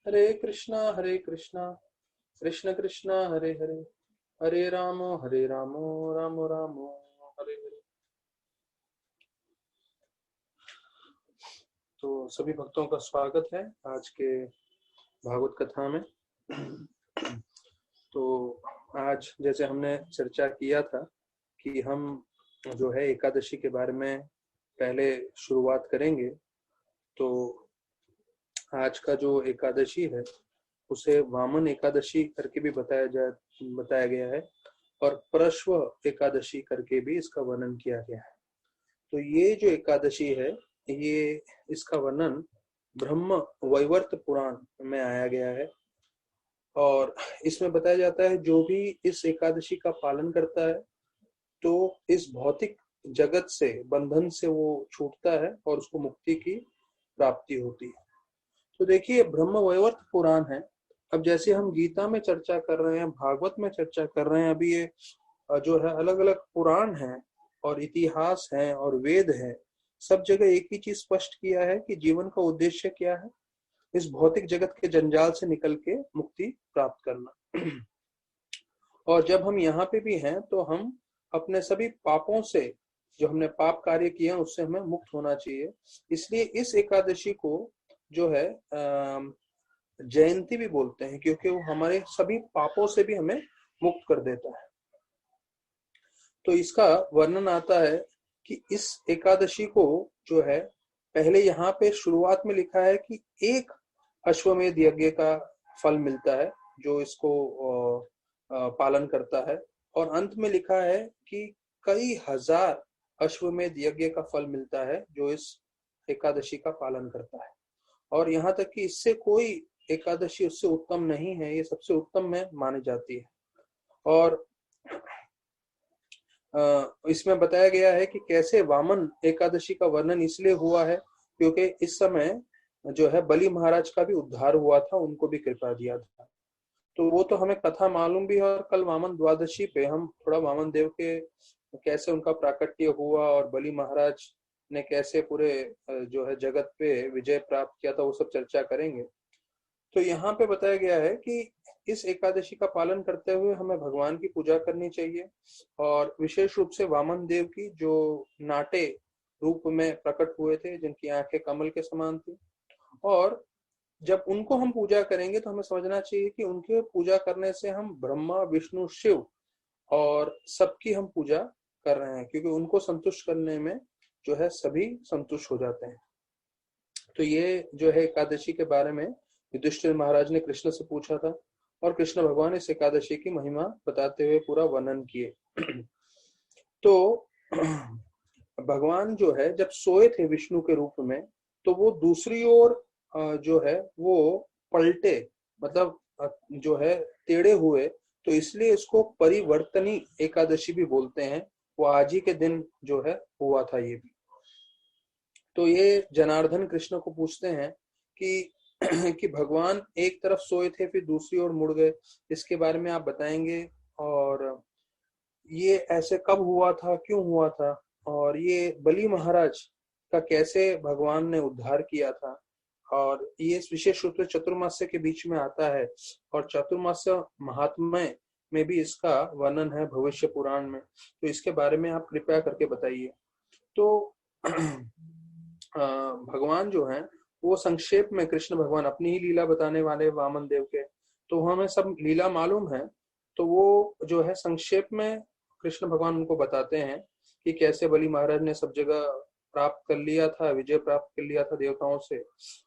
हरे कृष्णा कृष्ण कृष्ण हरे हरे, हरे रामो रामो रामो हरे हरे। तो सभी भक्तों का स्वागत है आज के भागवत कथा में। तो आज जैसे हमने चर्चा किया था कि हम जो है एकादशी के बारे में पहले शुरुआत करेंगे। तो आज का जो एकादशी है उसे वामन एकादशी करके भी बताया गया है और प्रश्व एकादशी करके भी इसका वर्णन किया गया है। तो ये जो एकादशी है ये इसका वर्णन ब्रह्म वैवर्त पुराण में आया गया है और इसमें बताया जाता है जो भी इस एकादशी का पालन करता है तो इस भौतिक जगत से बंधन से वो छूटता है और उसको मुक्ति की प्राप्ति होती है। तो देखिए ब्रह्म वैवर्त पुराण है। अब जैसे हम गीता में चर्चा कर रहे हैं, भागवत में चर्चा कर रहे हैं, अभी ये जो है अलग अलग पुराण हैं और इतिहास है और वेद है, सब जगह एक ही चीज स्पष्ट किया है कि जीवन का उद्देश्य क्या है, इस भौतिक जगत के जंजाल से निकल के मुक्ति प्राप्त करना। और जब हम यहाँ पे भी हैं तो हम अपने सभी पापों से, जो हमने पाप कार्य किए हैं उससे हमें मुक्त होना चाहिए। इसलिए इस एकादशी को जो है जयंती भी बोलते हैं क्योंकि वो हमारे सभी पापों से भी हमें मुक्त कर देता है। तो इसका वर्णन आता है कि इस एकादशी को जो है पहले यहाँ पे शुरुआत में लिखा है कि एक अश्वमेध यज्ञ का फल मिलता है जो इसको पालन करता है, और अंत में लिखा है कि कई हजार अश्वमेध यज्ञ का फल मिलता है जो इस एकादशी का पालन करता है। और यहाँ तक कि इससे कोई एकादशी उससे उत्तम नहीं है, ये सबसे उत्तम में मानी जाती है। और इसमें बताया गया है कि कैसे वामन एकादशी का वर्णन इसलिए हुआ है क्योंकि इस समय जो है बलि महाराज का भी उद्धार हुआ था, उनको भी कृपा दिया था। तो वो तो हमें कथा मालूम भी है और कल वामन द्वादशी पे हम थोड़ा वामन देव के कैसे उनका प्राकट्य हुआ और बलि महाराज ने कैसे पूरे जो है जगत पे विजय प्राप्त किया था वो सब चर्चा करेंगे। तो यहाँ पे बताया गया है कि इस एकादशी का पालन करते हुए हमें भगवान की पूजा करनी चाहिए और विशेष रूप से वामन देव की जो नाटे रूप में प्रकट हुए थे, जिनकी आंखें कमल के समान थी। और जब उनको हम पूजा करेंगे तो हमें समझना चाहिए कि उनके पूजा करने से हम ब्रह्मा विष्णु शिव और सबकी हम पूजा कर रहे हैं, क्योंकि उनको संतुष्ट करने में जो है सभी संतुष्ट हो जाते हैं। तो ये जो है एकादशी के बारे में युधिष्ठिर महाराज ने कृष्ण से पूछा था और कृष्ण भगवान इस एकादशी की महिमा बताते हुए पूरा वर्णन किए। तो भगवान जो है जब सोए थे विष्णु के रूप में तो वो दूसरी ओर जो है वो पलटे, मतलब जो है टेढ़े हुए, तो इसलिए इसको परिवर्तनी एकादशी भी बोलते हैं। वो आज ही के दिन जो है हुआ था ये भी। तो ये जनार्दन कृष्ण को पूछते हैं कि कि भगवान एक तरफ सोए थे फिर दूसरी ओर मुड़ गए, इसके बारे में आप बताएंगे और ये ऐसे कब हुआ था, क्यों हुआ था, और ये बलि महाराज का कैसे भगवान ने उद्धार किया था। और ये विशेष रूप से चतुर्मास्य के बीच में आता है और चतुर्मास्य महात्म्य में भी इसका वर्णन है भविष्य पुराण में। तो इसके बारे में आप कृपया करके बताइए। तो भगवान जो है वो संक्षेप में, कृष्ण भगवान अपनी ही लीला बताने वाले वामन देव के, तो हमें सब लीला मालूम है। तो वो जो है संक्षेप में कृष्ण भगवान उनको बताते हैं कि कैसे बलि महाराज ने सब जगह प्राप्त कर लिया था, विजय प्राप्त कर लिया था देवताओं से,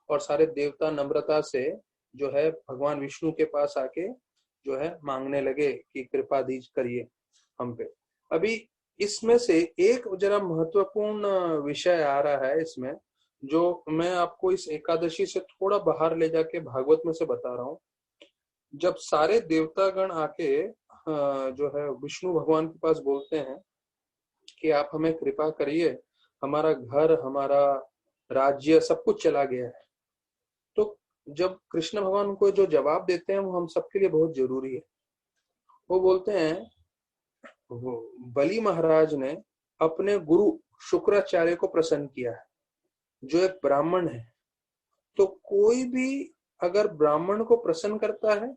और सारे देवता नम्रता से जो है भगवान विष्णु के पास आके जो है मांगने लगे कि कृपा दीज करिए हम पे। अभी इसमें से एक जरा महत्वपूर्ण विषय आ रहा है इसमें, जो मैं आपको इस एकादशी से थोड़ा बाहर ले जाके भागवत में से बता रहा हूँ। जब सारे देवतागण आके जो है विष्णु भगवान के पास बोलते हैं कि आप हमें कृपा करिए, हमारा घर, हमारा राज्य सब कुछ चला गया है। तो जब कृष्ण भगवान उनको जो जवाब देते हैं वो हम सबके लिए बहुत जरूरी है। वो बोलते हैं, वो बलि महाराज ने अपने गुरु शुक्राचार्य को प्रसन्न किया है जो एक ब्राह्मण है। तो कोई भी अगर ब्राह्मण को प्रसन्न करता है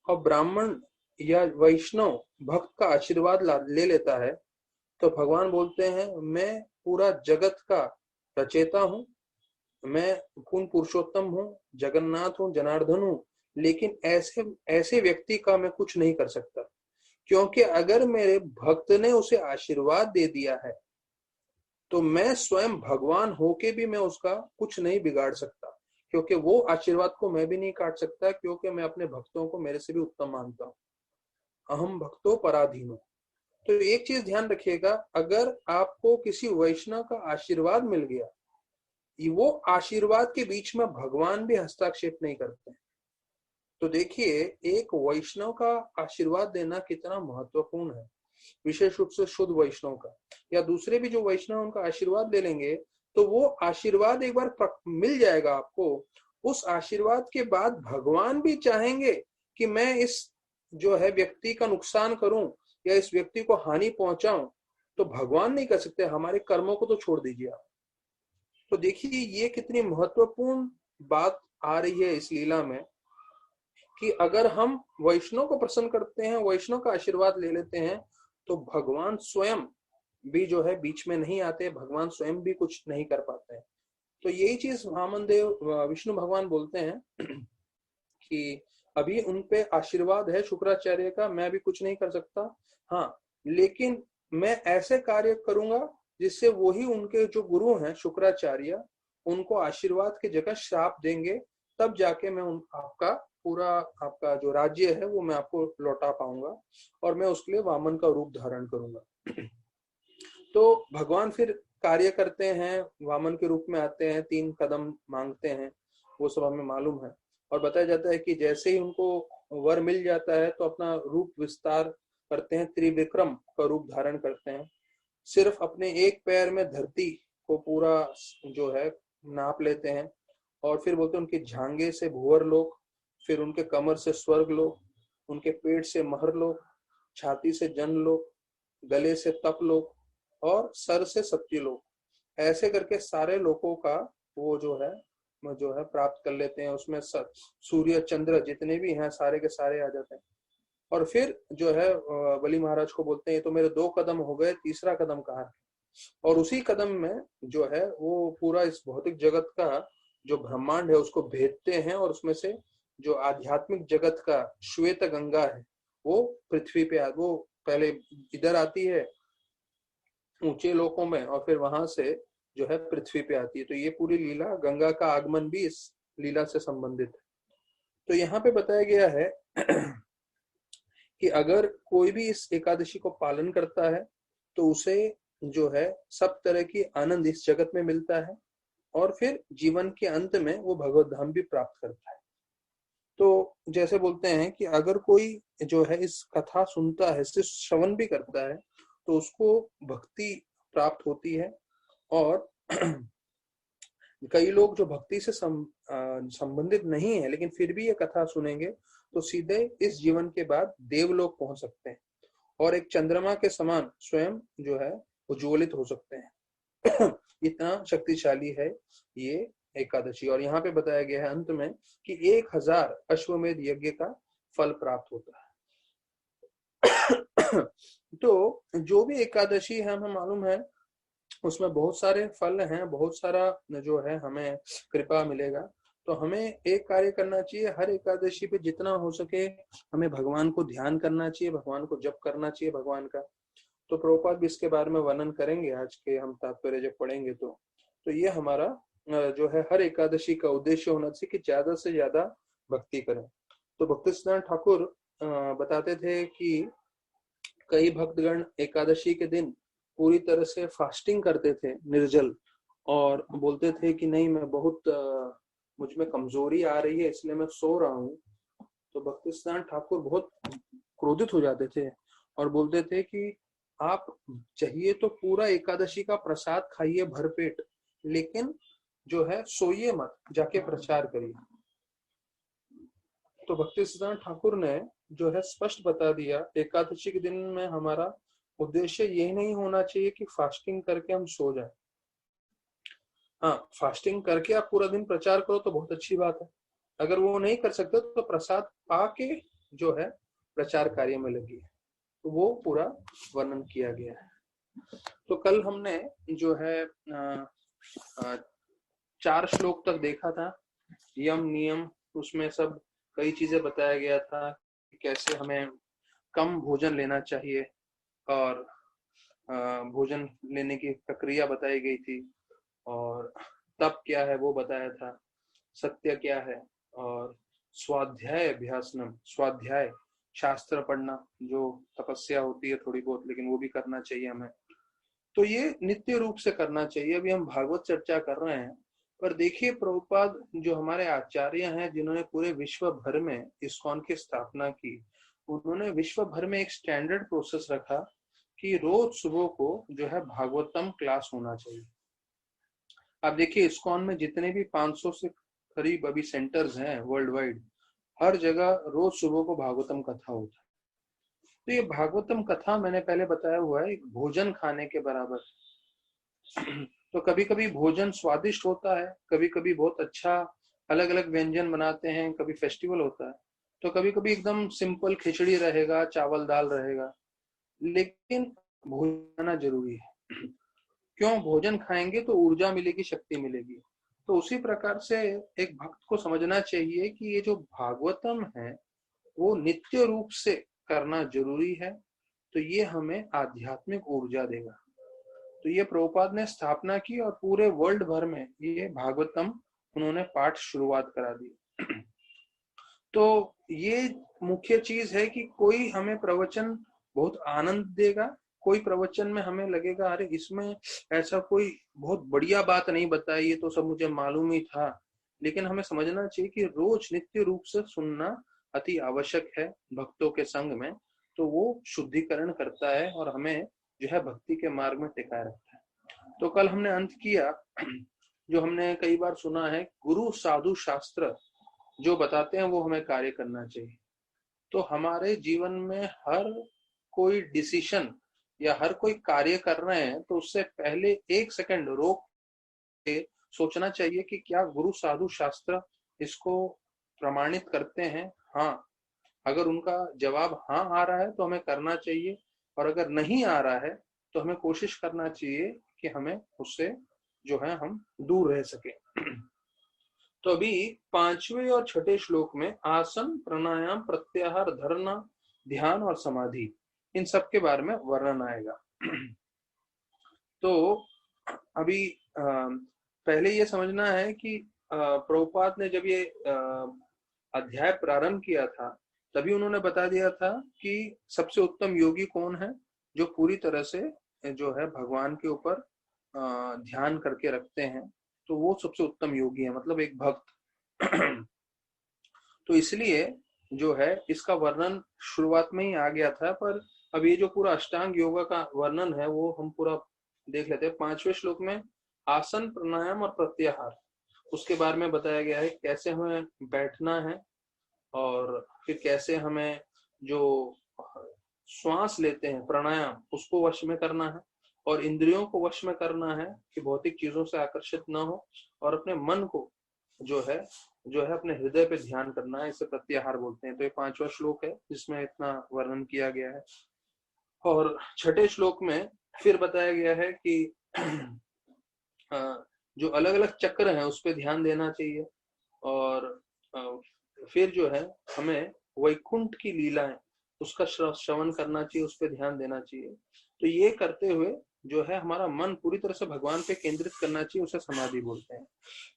और ब्राह्मण या वैष्णव भक्त का आशीर्वाद ले लेता है, तो भगवान बोलते हैं मैं पूरा जगत का रचेता हूँ, मैं पूर्ण पुरुषोत्तम हूँ, जगन्नाथ हूँ, जनार्दन हूँ, लेकिन ऐसे ऐसे व्यक्ति का मैं कुछ नहीं कर सकता, क्योंकि अगर मेरे भक्त ने उसे आशीर्वाद दे दिया है तो मैं स्वयं भगवान होके भी मैं उसका कुछ नहीं बिगाड़ सकता, क्योंकि वो आशीर्वाद को मैं भी नहीं काट सकता, क्योंकि मैं अपने भक्तों को मेरे से भी उत्तम मानता हूँ। अहम भक्तो पराधीनो। तो एक चीज ध्यान रखिएगा, अगर आपको किसी वैष्णव का आशीर्वाद मिल गया, वो आशीर्वाद के बीच में भगवान भी हस्तक्षेप नहीं करते। तो देखिए, एक वैष्णव का आशीर्वाद देना कितना महत्वपूर्ण है, विशेष रूप से शुद्ध वैष्णव का, या दूसरे भी जो वैष्णव उनका आशीर्वाद ले लेंगे, तो वो आशीर्वाद एक बार मिल जाएगा आपको, उस आशीर्वाद के बाद भगवान भी चाहेंगे कि मैं इस जो है व्यक्ति का नुकसान करूं या इस व्यक्ति को हानि पहुंचाऊं, तो भगवान नहीं कर सकते, हमारे कर्मों को तो छोड़ दीजिए आप। तो देखिए ये कितनी महत्वपूर्ण बात आ रही है इस लीला में, कि अगर हम वैष्णव को प्रसन्न करते हैं, वैष्णव का आशीर्वाद ले लेते हैं, तो भगवान स्वयं भी जो है बीच में नहीं आते, भगवान स्वयं भी कुछ नहीं कर पाते हैं। तो यही चीज वामन देव विष्णु भगवान बोलते हैं कि अभी उनपे आशीर्वाद है शुक्राचार्य का, मैं भी कुछ नहीं कर सकता, हाँ, लेकिन मैं ऐसे कार्य करूंगा जिससे वही उनके जो गुरु हैं शुक्राचार्य, उनको आशीर्वाद की जगह श्राप देंगे, तब जाके मैं आपका पूरा आपका जो राज्य है वो मैं आपको लौटा पाऊंगा, और मैं उसके लिए वामन का रूप धारण करूंगा। तो भगवान फिर कार्य करते हैं, वामन के रूप में आते हैं, 3 कदम मांगते हैं, वो सब हमें मालूम है। और बताया जाता है कि जैसे ही उनको वर मिल जाता है तो अपना रूप विस्तार करते हैं, त्रिविक्रम का रूप धारण करते हैं, सिर्फ अपने एक पैर में धरती को पूरा जो है नाप लेते हैं, और फिर बोलते हैं उनके झांगे से भूवर लोक, फिर उनके कमर से स्वर्ग लोक, उनके पेट से महर लोक, छाती से जन लोक, गले से तप लोक, और सर से सत्य लोक, ऐसे करके सारे लोकों का वो जो है प्राप्त कर लेते हैं। उसमें सूर्य चंद्र जितने भी हैं सारे के सारे आ जाते हैं। और फिर जो है बलि महाराज को बोलते हैं तो मेरे 2 कदम हो गए, तीसरा कदम कहाँ है? और उसी कदम में जो है वो पूरा इस भौतिक जगत का जो ब्रह्मांड है उसको भेदते हैं, और उसमें से जो आध्यात्मिक जगत का श्वेत गंगा है वो पृथ्वी पे वो पहले इधर आती है ऊंचे लोकों में, और फिर वहां से जो है पृथ्वी पे आती है। तो ये पूरी लीला, गंगा का आगमन भी इस लीला से संबंधित है। तो यहाँ पे बताया गया है कि अगर कोई भी इस एकादशी को पालन करता है तो उसे जो है सब तरह की आनंद इस जगत में मिलता है, और फिर जीवन के अंत में वो भगवत धाम भी प्राप्त करता है। तो जैसे बोलते हैं कि अगर कोई जो है इस कथा सुनता है, सिर्फ श्रवण भी करता है, तो उसको भक्ति प्राप्त होती है। और कई लोग जो भक्ति से संबंधित नहीं है लेकिन फिर भी ये कथा सुनेंगे तो सीधे इस जीवन के बाद देवलोक पहुंच सकते हैं, और एक चंद्रमा के समान स्वयं जो है उज्ज्वलित हो सकते हैं। इतना शक्तिशाली है ये एकादशी। और यहाँ पे बताया गया है अंत में कि 1000 अश्वमेध यज्ञ का फल प्राप्त होता है। तो जो भी एकादशी है हमें मालूम है उसमें बहुत सारे फल हैं, बहुत सारा जो है हमें कृपा मिलेगा। तो हमें एक कार्य करना चाहिए, हर एकादशी पे जितना हो सके हमें भगवान को ध्यान करना चाहिए, भगवान को जप करना चाहिए भगवान का। तो प्रभुपाद भी इसके बारे में वर्णन करेंगे आज के हम तात्पर्य जब पढ़ेंगे। तो ये हमारा जो है हर एकादशी का उद्देश्य होना चाहिए कि ज्यादा से ज्यादा भक्ति करें। तो भक्ति सिद्धांत ठाकुर बताते थे कि कई भक्तगण एकादशी के दिन पूरी तरह से फास्टिंग करते थे, निर्जल, और बोलते थे कि नहीं मैं बहुत मुझ में कमजोरी आ रही है इसलिए मैं सो रहा हूँ। तो भक्ति सिद्धांत ठाकुर बहुत क्रोधित हो जाते थे और बोलते थे कि आप चाहिए तो पूरा एकादशी का प्रसाद खाइए भरपेट, लेकिन जो है सोइए मत, जाके प्रचार करिए। तो भक्ति सिद्धांत ठाकुर ने जो है स्पष्ट बता दिया एकादशी के दिन में हमारा उद्देश्य यही नहीं होना चाहिए कि फास्टिंग करके हम सो जाए। हाँ, फास्टिंग करके आप पूरा दिन प्रचार करो तो बहुत अच्छी बात है, अगर वो नहीं कर सकते तो प्रसाद पाके जो है प्रचार कार्य में लगी, तो वो पूरा वर्णन किया गया है। तो कल हमने जो है 4 श्लोक तक देखा था, यम नियम, उसमें सब कई चीजें बताया गया था कि कैसे हमें कम भोजन लेना चाहिए, और भोजन लेने की प्रक्रिया बताई गई थी, और तप क्या है वो बताया था, सत्य क्या है, और स्वाध्याय अभ्यासनम, स्वाध्याय शास्त्र पढ़ना जो तपस्या होती है थोड़ी बहुत, लेकिन वो भी करना चाहिए हमें, तो ये नित्य रूप से करना चाहिए। अभी हम भागवत चर्चा कर रहे हैं, पर देखिए प्रभुपाद जो हमारे आचार्य हैं, जिन्होंने पूरे विश्व भर में इस्कॉन की स्थापना की, उन्होंने विश्व भर में एक स्टैंडर्ड प्रोसेस रखा कि रोज सुबह को जो है भागवतम क्लास होना चाहिए। आप देखिए इस्कॉन में जितने भी 500 से करीब अभी सेंटर्स हैं वर्ल्ड वाइड, हर जगह रोज सुबह को भागवतम कथा होता है। तो ये भागवतम कथा मैंने पहले बताया हुआ है एक भोजन खाने के बराबर। तो कभी कभी भोजन स्वादिष्ट होता है, कभी कभी बहुत अच्छा अलग अलग व्यंजन बनाते हैं, कभी फेस्टिवल होता है, तो कभी कभी एकदम सिंपल खिचड़ी रहेगा, चावल दाल रहेगा, लेकिन भोजन खाना जरूरी है। क्यों? भोजन खाएंगे तो ऊर्जा मिलेगी, शक्ति मिलेगी। तो उसी प्रकार से एक भक्त को समझना चाहिए कि ये जो भागवतम है वो नित्य रूप से करना जरूरी है, तो ये हमें आध्यात्मिक ऊर्जा देगा। तो ये प्रभुपाद ने स्थापना की और पूरे वर्ल्ड भर में ये भागवतम उन्होंने पाठ शुरुआत करा दी। तो ये मुख्य चीज है कि कोई हमें प्रवचन बहुत आनंद देगा, कोई प्रवचन में हमें लगेगा अरे इसमें ऐसा कोई बहुत बढ़िया बात नहीं बताई, ये तो सब मुझे मालूम ही था, लेकिन हमें समझना चाहिए कि रोज नित्य रूप से सुनना अति आवश्यक है भक्तों के संग में, तो वो शुद्धिकरण करता है और हमें जो है भक्ति के मार्ग में टिकाए रखता है। तो कल हमने अंत किया, जो हमने कई बार सुना है, गुरु साधु शास्त्र जो बताते हैं वो हमें कार्य करना चाहिए। तो हमारे जीवन में हर कोई डिसीजन या हर कोई कार्य कर रहे हैं तो उससे पहले 1 सेकंड रोक के सोचना चाहिए कि क्या गुरु साधु शास्त्र इसको प्रमाणित करते हैं। हाँ, अगर उनका जवाब हाँ आ रहा है तो हमें करना चाहिए, और अगर नहीं आ रहा है तो हमें कोशिश करना चाहिए कि हमें उससे जो है हम दूर रह सके। तो अभी 5वें और 6ठे श्लोक में आसन, प्राणायाम, प्रत्याहार, धारणा, ध्यान और समाधि, इन सब के बारे में वर्णन आएगा। तो अभी पहले ये समझना है कि प्रभुपाद ने जब ये अध्याय प्रारंभ किया था तभी उन्होंने बता दिया था कि सबसे उत्तम योगी कौन है, जो पूरी तरह से जो है भगवान के ऊपर ध्यान करके रखते हैं, तो वो सबसे उत्तम योगी है, मतलब एक भक्त। तो इसलिए जो है इसका वर्णन शुरुआत में ही आ गया था, पर अब ये जो पूरा अष्टांग योगा का वर्णन है वो हम पूरा देख लेते हैं। 5वें श्लोक में आसन, प्राणायाम और प्रत्याहार, उसके बारे में बताया गया है कैसे हमें बैठना है, और फिर कैसे हमें जो श्वास लेते हैं प्राणायाम उसको वश में करना है, और इंद्रियों को वश में करना है कि भौतिक चीजों से आकर्षित ना हो, और अपने मन को जो है अपने हृदय पे ध्यान करना है, इसे प्रत्याहार बोलते हैं। तो ये 5वां श्लोक है जिसमें इतना वर्णन किया गया है। और 6ठे श्लोक में फिर बताया गया है कि जो अलग अलग चक्र हैं उस पर ध्यान देना चाहिए, और फिर जो है हमें वैकुंठ की लीलाएं उसका श्रवण करना चाहिए, उस पर ध्यान देना चाहिए। तो ये करते हुए जो है हमारा मन पूरी तरह से भगवान पे केंद्रित करना चाहिए, उसे समाधि बोलते हैं।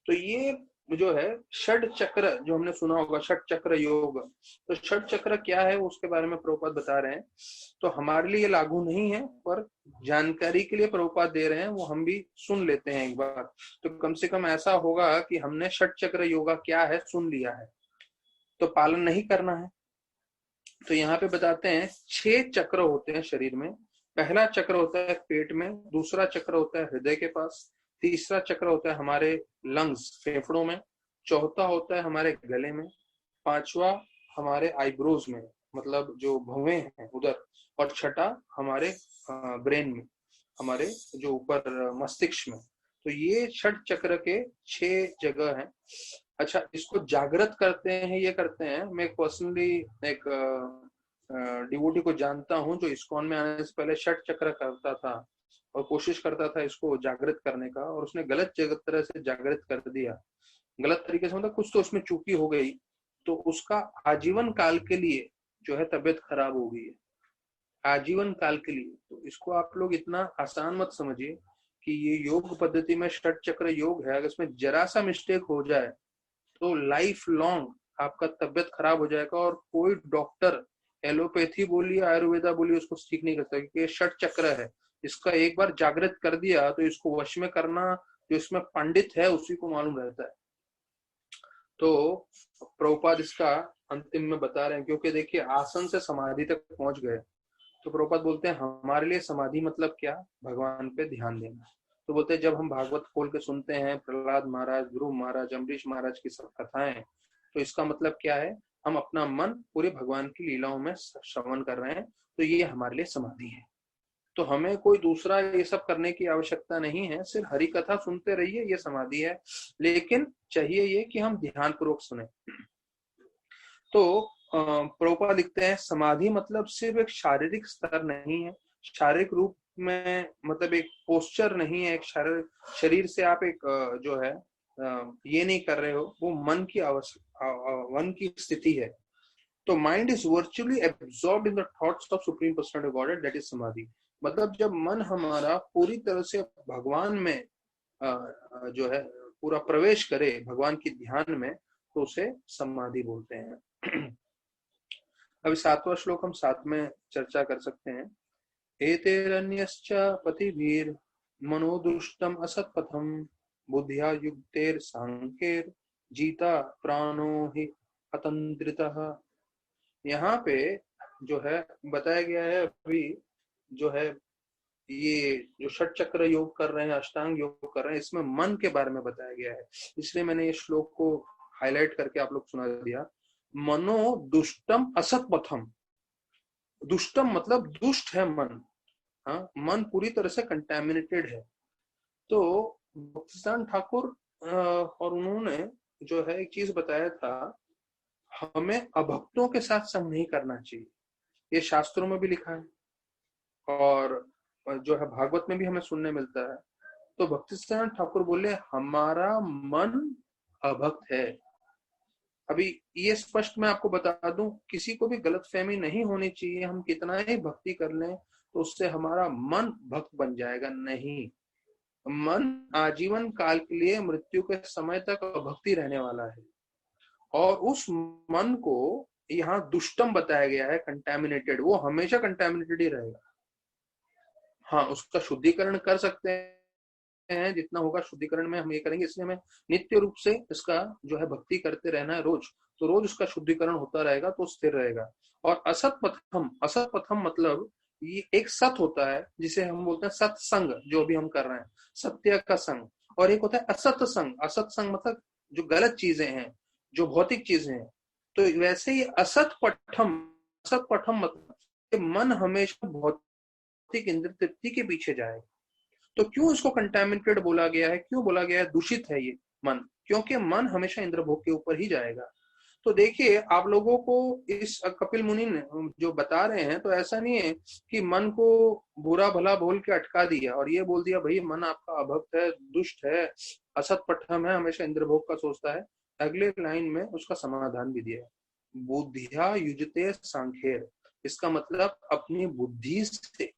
तो ये जो है षड चक्र जो हमने सुना होगा, षड चक्र योग, तो षड चक्र क्या है उसके बारे में प्रभुपाद बता रहे हैं। तो हमारे लिए लागू नहीं है, पर जानकारी के लिए प्रभुपाद दे रहे हैं, वो हम भी सुन लेते हैं एक बार, तो कम से कम ऐसा होगा कि हमने षड चक्र योगा क्या है सुन लिया है, तो पालन नहीं करना है। तो यहाँ पे बताते हैं 6 चक्र होते हैं शरीर में। पहला चक्र होता है पेट में, दूसरा चक्र होता है हृदय के पास, तीसरा चक्र होता है हमारे लंग्स, फेफड़ों में, चौथा होता है हमारे गले में, पांचवा हमारे आईब्रोज में, मतलब जो भवें हैं उधर, और छठा हमारे ब्रेन में, हमारे जो ऊपर मस्तिष्क में। तो ये षट चक्र के 6 जगह हैं। अच्छा, इसको जागृत करते हैं, ये करते हैं। मैं पर्सनली एक डिवोटी को जानता हूँ जो इस्कॉन में आने से पहले षट चक्र करता था और कोशिश करता था इसको जागृत करने का, और उसने गलत तरह से जागृत कर दिया। गलत तरीके से मतलब कुछ तो उसमें चूकी हो गई, तो उसका आजीवन काल के लिए जो है तबीयत खराब हो गई है, आजीवन काल के लिए। तो इसको आप लोग इतना आसान मत समझिए कि ये योग पद्धति में षट चक्र योग है, अगर इसमें जरा सा मिस्टेक हो जाए तो लाइफ लॉन्ग आपका तबियत खराब हो जाएगा, और कोई डॉक्टर एलोपैथी बोलिए आयुर्वेदा बोलिए उसको ठीक नहीं कर सकता, क्योंकि ये षट चक्र है। इसका एक बार जागृत कर दिया तो इसको वश में करना जो इसमें पंडित है उसी को मालूम रहता है। तो प्रभुपाद इसका अंतिम में बता रहे हैं, क्योंकि देखिए आसन से समाधि तक पहुंच गए, तो प्रभुपाद बोलते हैं हमारे लिए समाधि मतलब क्या, भगवान पे ध्यान देना। तो बोलते हैं जब हम भागवत खोल के सुनते हैं प्रहलाद महाराज, ध्रुव महाराज, अम्बरीश महाराज की सब कथाएं, तो इसका मतलब क्या है, हम अपना मन पूरे भगवान की लीलाओं में श्रवण कर रहे हैं, तो ये हमारे लिए समाधि है। तो हमें कोई दूसरा ये सब करने की आवश्यकता नहीं है, सिर्फ हरि कथा सुनते रहिए, ये समाधि है। लेकिन चाहिए ये कि हम ध्यान पूर्वक सुने। तो प्रभुपाद लिखते हैं समाधि मतलब सिर्फ एक शारीरिक स्तर नहीं है, शारीरिक रूप में मतलब एक पोस्चर नहीं है, एक शरीर से आप एक जो है ये नहीं कर रहे हो, वो मन की मन की स्थिति है। तो mind is virtually absorbed in the thoughts of supreme personality of God, that is समाधि। मतलब जब मन हमारा पूरी तरह से भगवान में जो है पूरा प्रवेश करे, भगवान की ध्यान में, तो उसे समाधि बोलते हैं। अभी 7वां श्लोक हम साथ में चर्चा कर सकते हैं। एतेरन्यश्च पतिभिर मनोदुष्टम असत्पथम बुद्धिया युक्तेर सांख्येर जीता प्राणो हि अतंद्रितः। यहाँ पे जो है बताया गया है, अभी जो है ये जो षट चक्र योग कर रहे हैं, अष्टांग योग कर रहे हैं, इसमें मन के बारे में बताया गया है, इसलिए मैंने ये श्लोक को हाईलाइट करके आप लोग सुना दिया। मनो दुष्टम असत पथम, दुष्टम मतलब दुष्ट है मन, हाँ, मन पूरी तरह से कंटेमिनेटेड है। तो भक्तिदान ठाकुर और उन्होंने जो है एक चीज बताया था, हमें अभक्तों के साथ संग नहीं करना चाहिए, ये शास्त्रों में भी लिखा है और जो है भागवत में भी हमें सुनने मिलता है। तो भक्तिदान ठाकुर बोले हमारा मन अभक्त है। अभी ये स्पष्ट मैं आपको बता दूं, किसी को भी गलतफहमी नहीं होनी चाहिए, हम कितना ही भक्ति कर लें तो उससे हमारा मन भक्त बन जाएगा, नहीं। मन आजीवन काल के लिए मृत्यु के समय तक भक्ति रहने वाला है, और उस मन को यहाँ दुष्टम बताया गया है, कंटेमिनेटेड, वो हमेशा कंटेमिनेटेड ही रहेगा। हाँ, उसका शुद्धिकरण कर सकते हैं, जितना होगा शुद्धिकरण में हम ये करेंगे, इसलिए हमें नित्य रूप से इसका जो है भक्ति करते रहना है रोज, तो रोज उसका शुद्धिकरण होता रहेगा तो स्थिर रहेगा। और असत पथम, असत पथम मतलब ये एक सत होता है जिसे हम बोलते हैं सत्संग, जो भी हम कर रहे हैं सत्य का संग, और एक होता है असत संग। असत संग मतलब जो गलत चीजें हैं, जो भौतिक चीजें हैं। तो वैसे ही असत पठम, असत पठम मतलब मन हमेशा भौतिक इंद्र तृप्ति के पीछे जाएगा। तो क्यों इसको कंटेमिनेटेड बोला गया है, क्यों बोला गया है दूषित है ये मन, क्योंकि मन हमेशा इंद्रभोग के ऊपर ही जाएगा। तो देखिए आप लोगों को इस कपिल मुनि ने जो बता रहे हैं, तो ऐसा नहीं है कि मन को बुरा भला बोल के अटका दिया और ये बोल दिया भाई मन आपका अभक्त है, दुष्ट है, असत पठम है, हमेशा इंद्रभोग का सोचता है। अगले लाइन में उसका समाधान भी दिया है, बुद्धिया युजते सांख्येर। इसका मतलब अपनी बुद्धि से,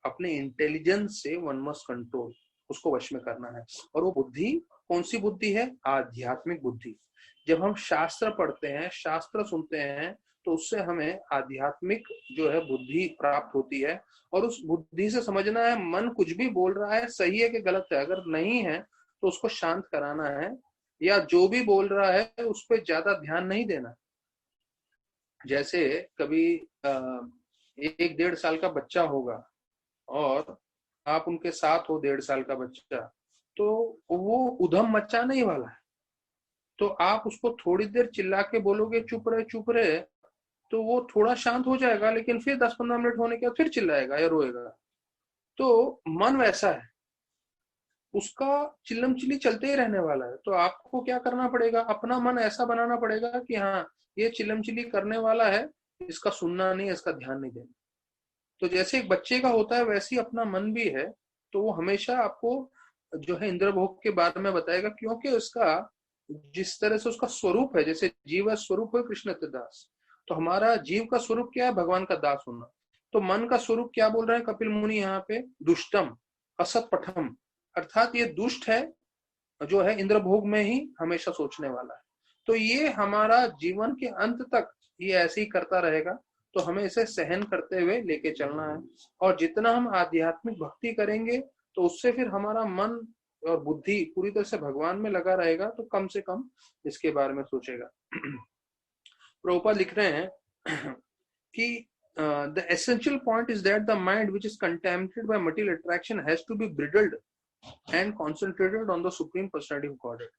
अपने इंटेलिजेंस से वन मस्ट कंट्रोल, उसको वश में करना है। और वो बुद्धि कौन सी बुद्धि है, आध्यात्मिक बुद्धि। जब हम शास्त्र पढ़ते हैं, शास्त्र सुनते हैं, तो उससे हमें आध्यात्मिक जो है बुद्धि प्राप्त होती है, और उस बुद्धि से समझना है मन कुछ भी बोल रहा है सही है कि गलत है, अगर नहीं है तो उसको शांत कराना है, या जो भी बोल रहा है उस पर ज्यादा ध्यान नहीं देना। जैसे कभी 1-1.5 साल का बच्चा होगा और आप उनके साथ हो, 1.5 साल का बच्चा, तो वो उधम मचाने ही वाला है, तो आप उसको थोड़ी देर चिल्ला के बोलोगे चुप रहे चुप रहे, तो वो थोड़ा शांत हो जाएगा, लेकिन फिर 10-15 मिनट होने के बाद फिर चिल्लाएगा या रोएगा। तो मन वैसा है, उसका चिल्लम चिल्ली चलते ही रहने वाला है। तो आपको क्या करना पड़ेगा, अपना मन ऐसा बनाना पड़ेगा कि हाँ, ये चिल्लम चिल्ली करने वाला है, इसका सुनना नहीं, इसका ध्यान नहीं देना। तो जैसे एक बच्चे का होता है वैसे ही अपना मन भी है। तो वो हमेशा आपको जो है इंद्र भोग के बारे में बताएगा, क्योंकि उसका जिस तरह से उसका स्वरूप है, जैसे जीव स्वरूप है कृष्ण के दास, तो हमारा जीव का स्वरूप क्या है, भगवान का दास होना। तो मन का स्वरूप क्या बोल रहे हैं कपिल मुनि यहाँ पे, दुष्टम असत पठम, अर्थात ये दुष्ट है, जो है इंद्र भोग में ही हमेशा सोचने वाला है। तो ये हमारा जीवन के अंत तक ये ऐसे ही करता रहेगा। तो हमें इसे सहन करते हुए लेके चलना है। और जितना हम आध्यात्मिक भक्ति करेंगे तो उससे फिर हमारा मन और बुद्धि पूरी तरह से भगवान में लगा रहेगा, तो कम से कम इसके बारे में सोचेगा। प्रभुपाद लिख रहे हैं कि the essential point is that the mind which is contaminated by material attraction has to be bridled and concentrated on the supreme personality of Godhead।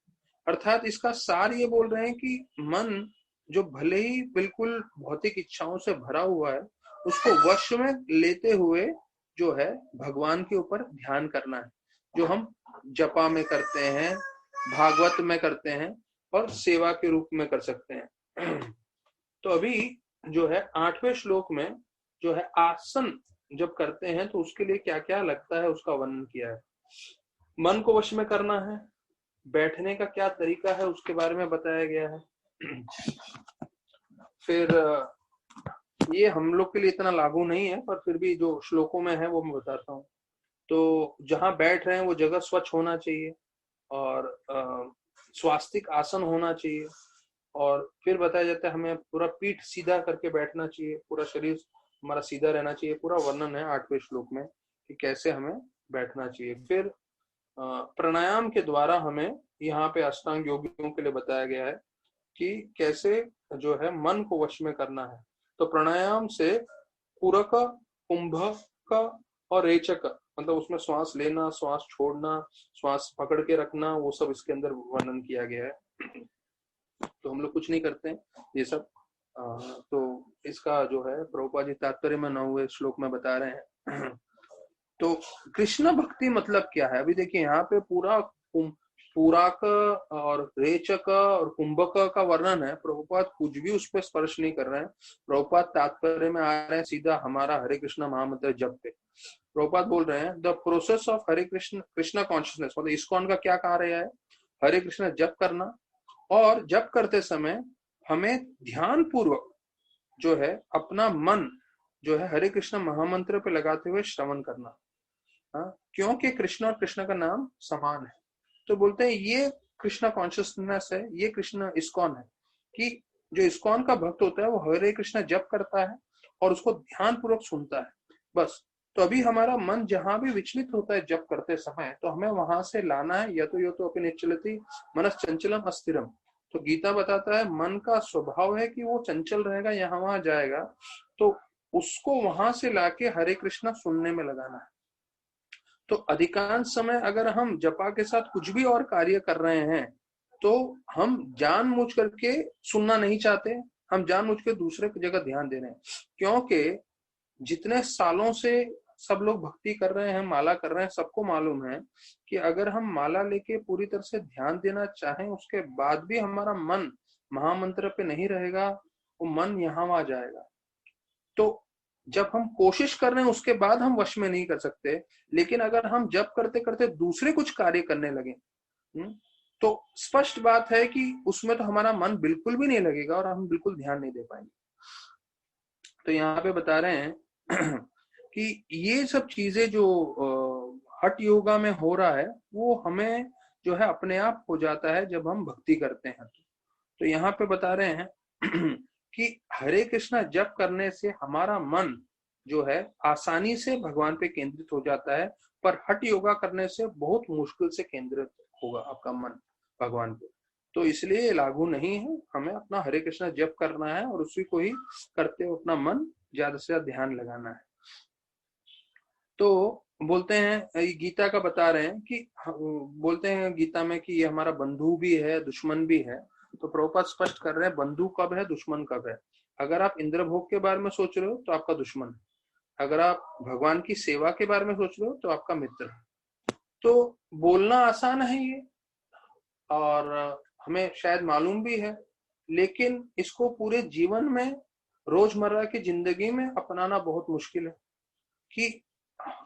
अर्थात इसका सार ये बोल रहे हैं कि मन जो भले ही बिल्कुल भौतिक इच्छाओं से भरा हुआ है, उसको वश में लेते हुए जो है भगवान के ऊपर ध्यान करना है, जो हम जपा में करते हैं, भागवत में करते हैं और सेवा के रूप में कर सकते हैं। तो अभी जो है 8वें श्लोक में जो है आसन जब करते हैं तो उसके लिए क्या क्या लगता है उसका वर्णन किया है। मन को वश में करना है, बैठने का क्या तरीका है उसके बारे में बताया गया है। फिर ये हम लोग के लिए इतना लागू नहीं है, पर फिर भी जो श्लोकों में है वो मैं बताता हूँ। तो जहां बैठ रहे हैं वो जगह स्वच्छ होना चाहिए और स्वास्तिक आसन होना चाहिए। और फिर बताया जाता है हमें पूरा पीठ सीधा करके बैठना चाहिए, पूरा शरीर हमारा सीधा रहना चाहिए। पूरा वर्णन है 8वें श्लोक में कि कैसे हमें बैठना चाहिए। फिर प्राणायाम के द्वारा हमें यहाँ पे अष्टांग योगियों के लिए बताया गया है कि कैसे जो है मन को वश में करना है। तो प्राणायाम से पूरक, कुंभक और रेचक, मतलब उसमें श्वास लेना, श्वास छोड़ना, श्वास पकड़ के रखना, वो सब इसके अंदर वर्णन किया गया है। तो हम लोग कुछ नहीं करते हैं ये सब। तो इसका जो है प्रभुपाद जी तात्पर्य में 9वें श्लोक में बता रहे हैं। तो कृष्ण भक्ति मतलब क्या है, अभी देखिए यहाँ पे पूरा पूराक और रेचक और कुंभक का वर्णन है। प्रभुपाद कुछ भी उस पर स्पर्श नहीं कर रहे हैं। प्रभुपाद तात्पर्य में आ रहे हैं सीधा हमारा हरे कृष्ण महामंत्र जप पे। प्रभुपाद बोल रहे हैं the process of Hare Krishna Krishna consciousness, मतलब इस्कॉन का क्या कार्य है, हरे कृष्ण जप करना। और जप करते समय हमें ध्यान पूर्वक जो है अपना मन जो है हरे कृष्ण महामंत्र पे लगाते हुए श्रवण करना। क्योंकि कृष्ण और कृष्ण का नाम समान है। तो बोलते हैं ये कृष्णा कॉन्शियसनेस है, ये कृष्ण इस्कॉन है, कि जो इस्कॉन का भक्त होता है वो हरे कृष्ण जप करता है और उसको ध्यान पूर्वक सुनता है, बस। तो अभी हमारा मन जहां भी विचलित होता है जप करते समय, तो हमें वहां से लाना है, या तो अपनी निश्चलति मनस चंचलम अस्थिरम। तो गीता बताता है मन का स्वभाव है कि वो चंचल रहेगा, यहाँ वहां जाएगा। तो उसको वहां से लाके हरे कृष्णा सुनने में लगाना है। तो अधिकांश समय अगर हम जपा के साथ कुछ भी और कार्य कर रहे हैं तो हम जानबूझ करके सुनना नहीं चाहते, हम जानबूझ के दूसरे जगह ध्यान दे रहे हैं। क्योंकि जितने सालों से सब लोग भक्ति कर रहे हैं, माला कर रहे हैं, सबको मालूम है कि अगर हम माला लेके पूरी तरह से ध्यान देना चाहें उसके बाद भी हमारा मन महामंत्र पे नहीं रहेगा, वो मन यहाँ वहां जाएगा। तो जब हम कोशिश कर रहे हैं उसके बाद हम वश में नहीं कर सकते। लेकिन अगर हम जब करते करते दूसरे कुछ कार्य करने लगे, तो स्पष्ट बात है कि उसमें तो हमारा मन बिल्कुल भी नहीं लगेगा और हम बिल्कुल ध्यान नहीं दे पाएंगे। तो यहाँ पे बता रहे हैं कि ये सब चीजें जो हठ योगा में हो रहा है वो हमें जो है अपने आप हो जाता है जब हम भक्ति करते हैं। तो यहाँ पे बता रहे हैं कि हरे कृष्णा जप करने से हमारा मन जो है आसानी से भगवान पे केंद्रित हो जाता है, पर हठ योगा करने से बहुत मुश्किल से केंद्रित होगा आपका मन भगवान पे। तो इसलिए लागू नहीं है, हमें अपना हरे कृष्णा जप करना है और उसी को ही करते हुए अपना मन ज्यादा से ज्यादा ध्यान लगाना है। तो बोलते हैं गीता का बता रहे हैं कि बोलते हैं गीता में कि ये हमारा बंधु भी है, दुश्मन भी है। तो प्रभुपाद स्पष्ट कर रहे हैं बंधु कब है, दुश्मन कब है। अगर आप इंद्र भोग के बारे में सोच रहे हो तो आपका दुश्मन है, अगर आप भगवान की सेवा के बारे में सोच रहे हो तो आपका मित्र है। तो बोलना आसान है ये, और हमें शायद मालूम भी है, लेकिन इसको पूरे जीवन में, रोजमर्रा की जिंदगी में अपनाना बहुत मुश्किल है कि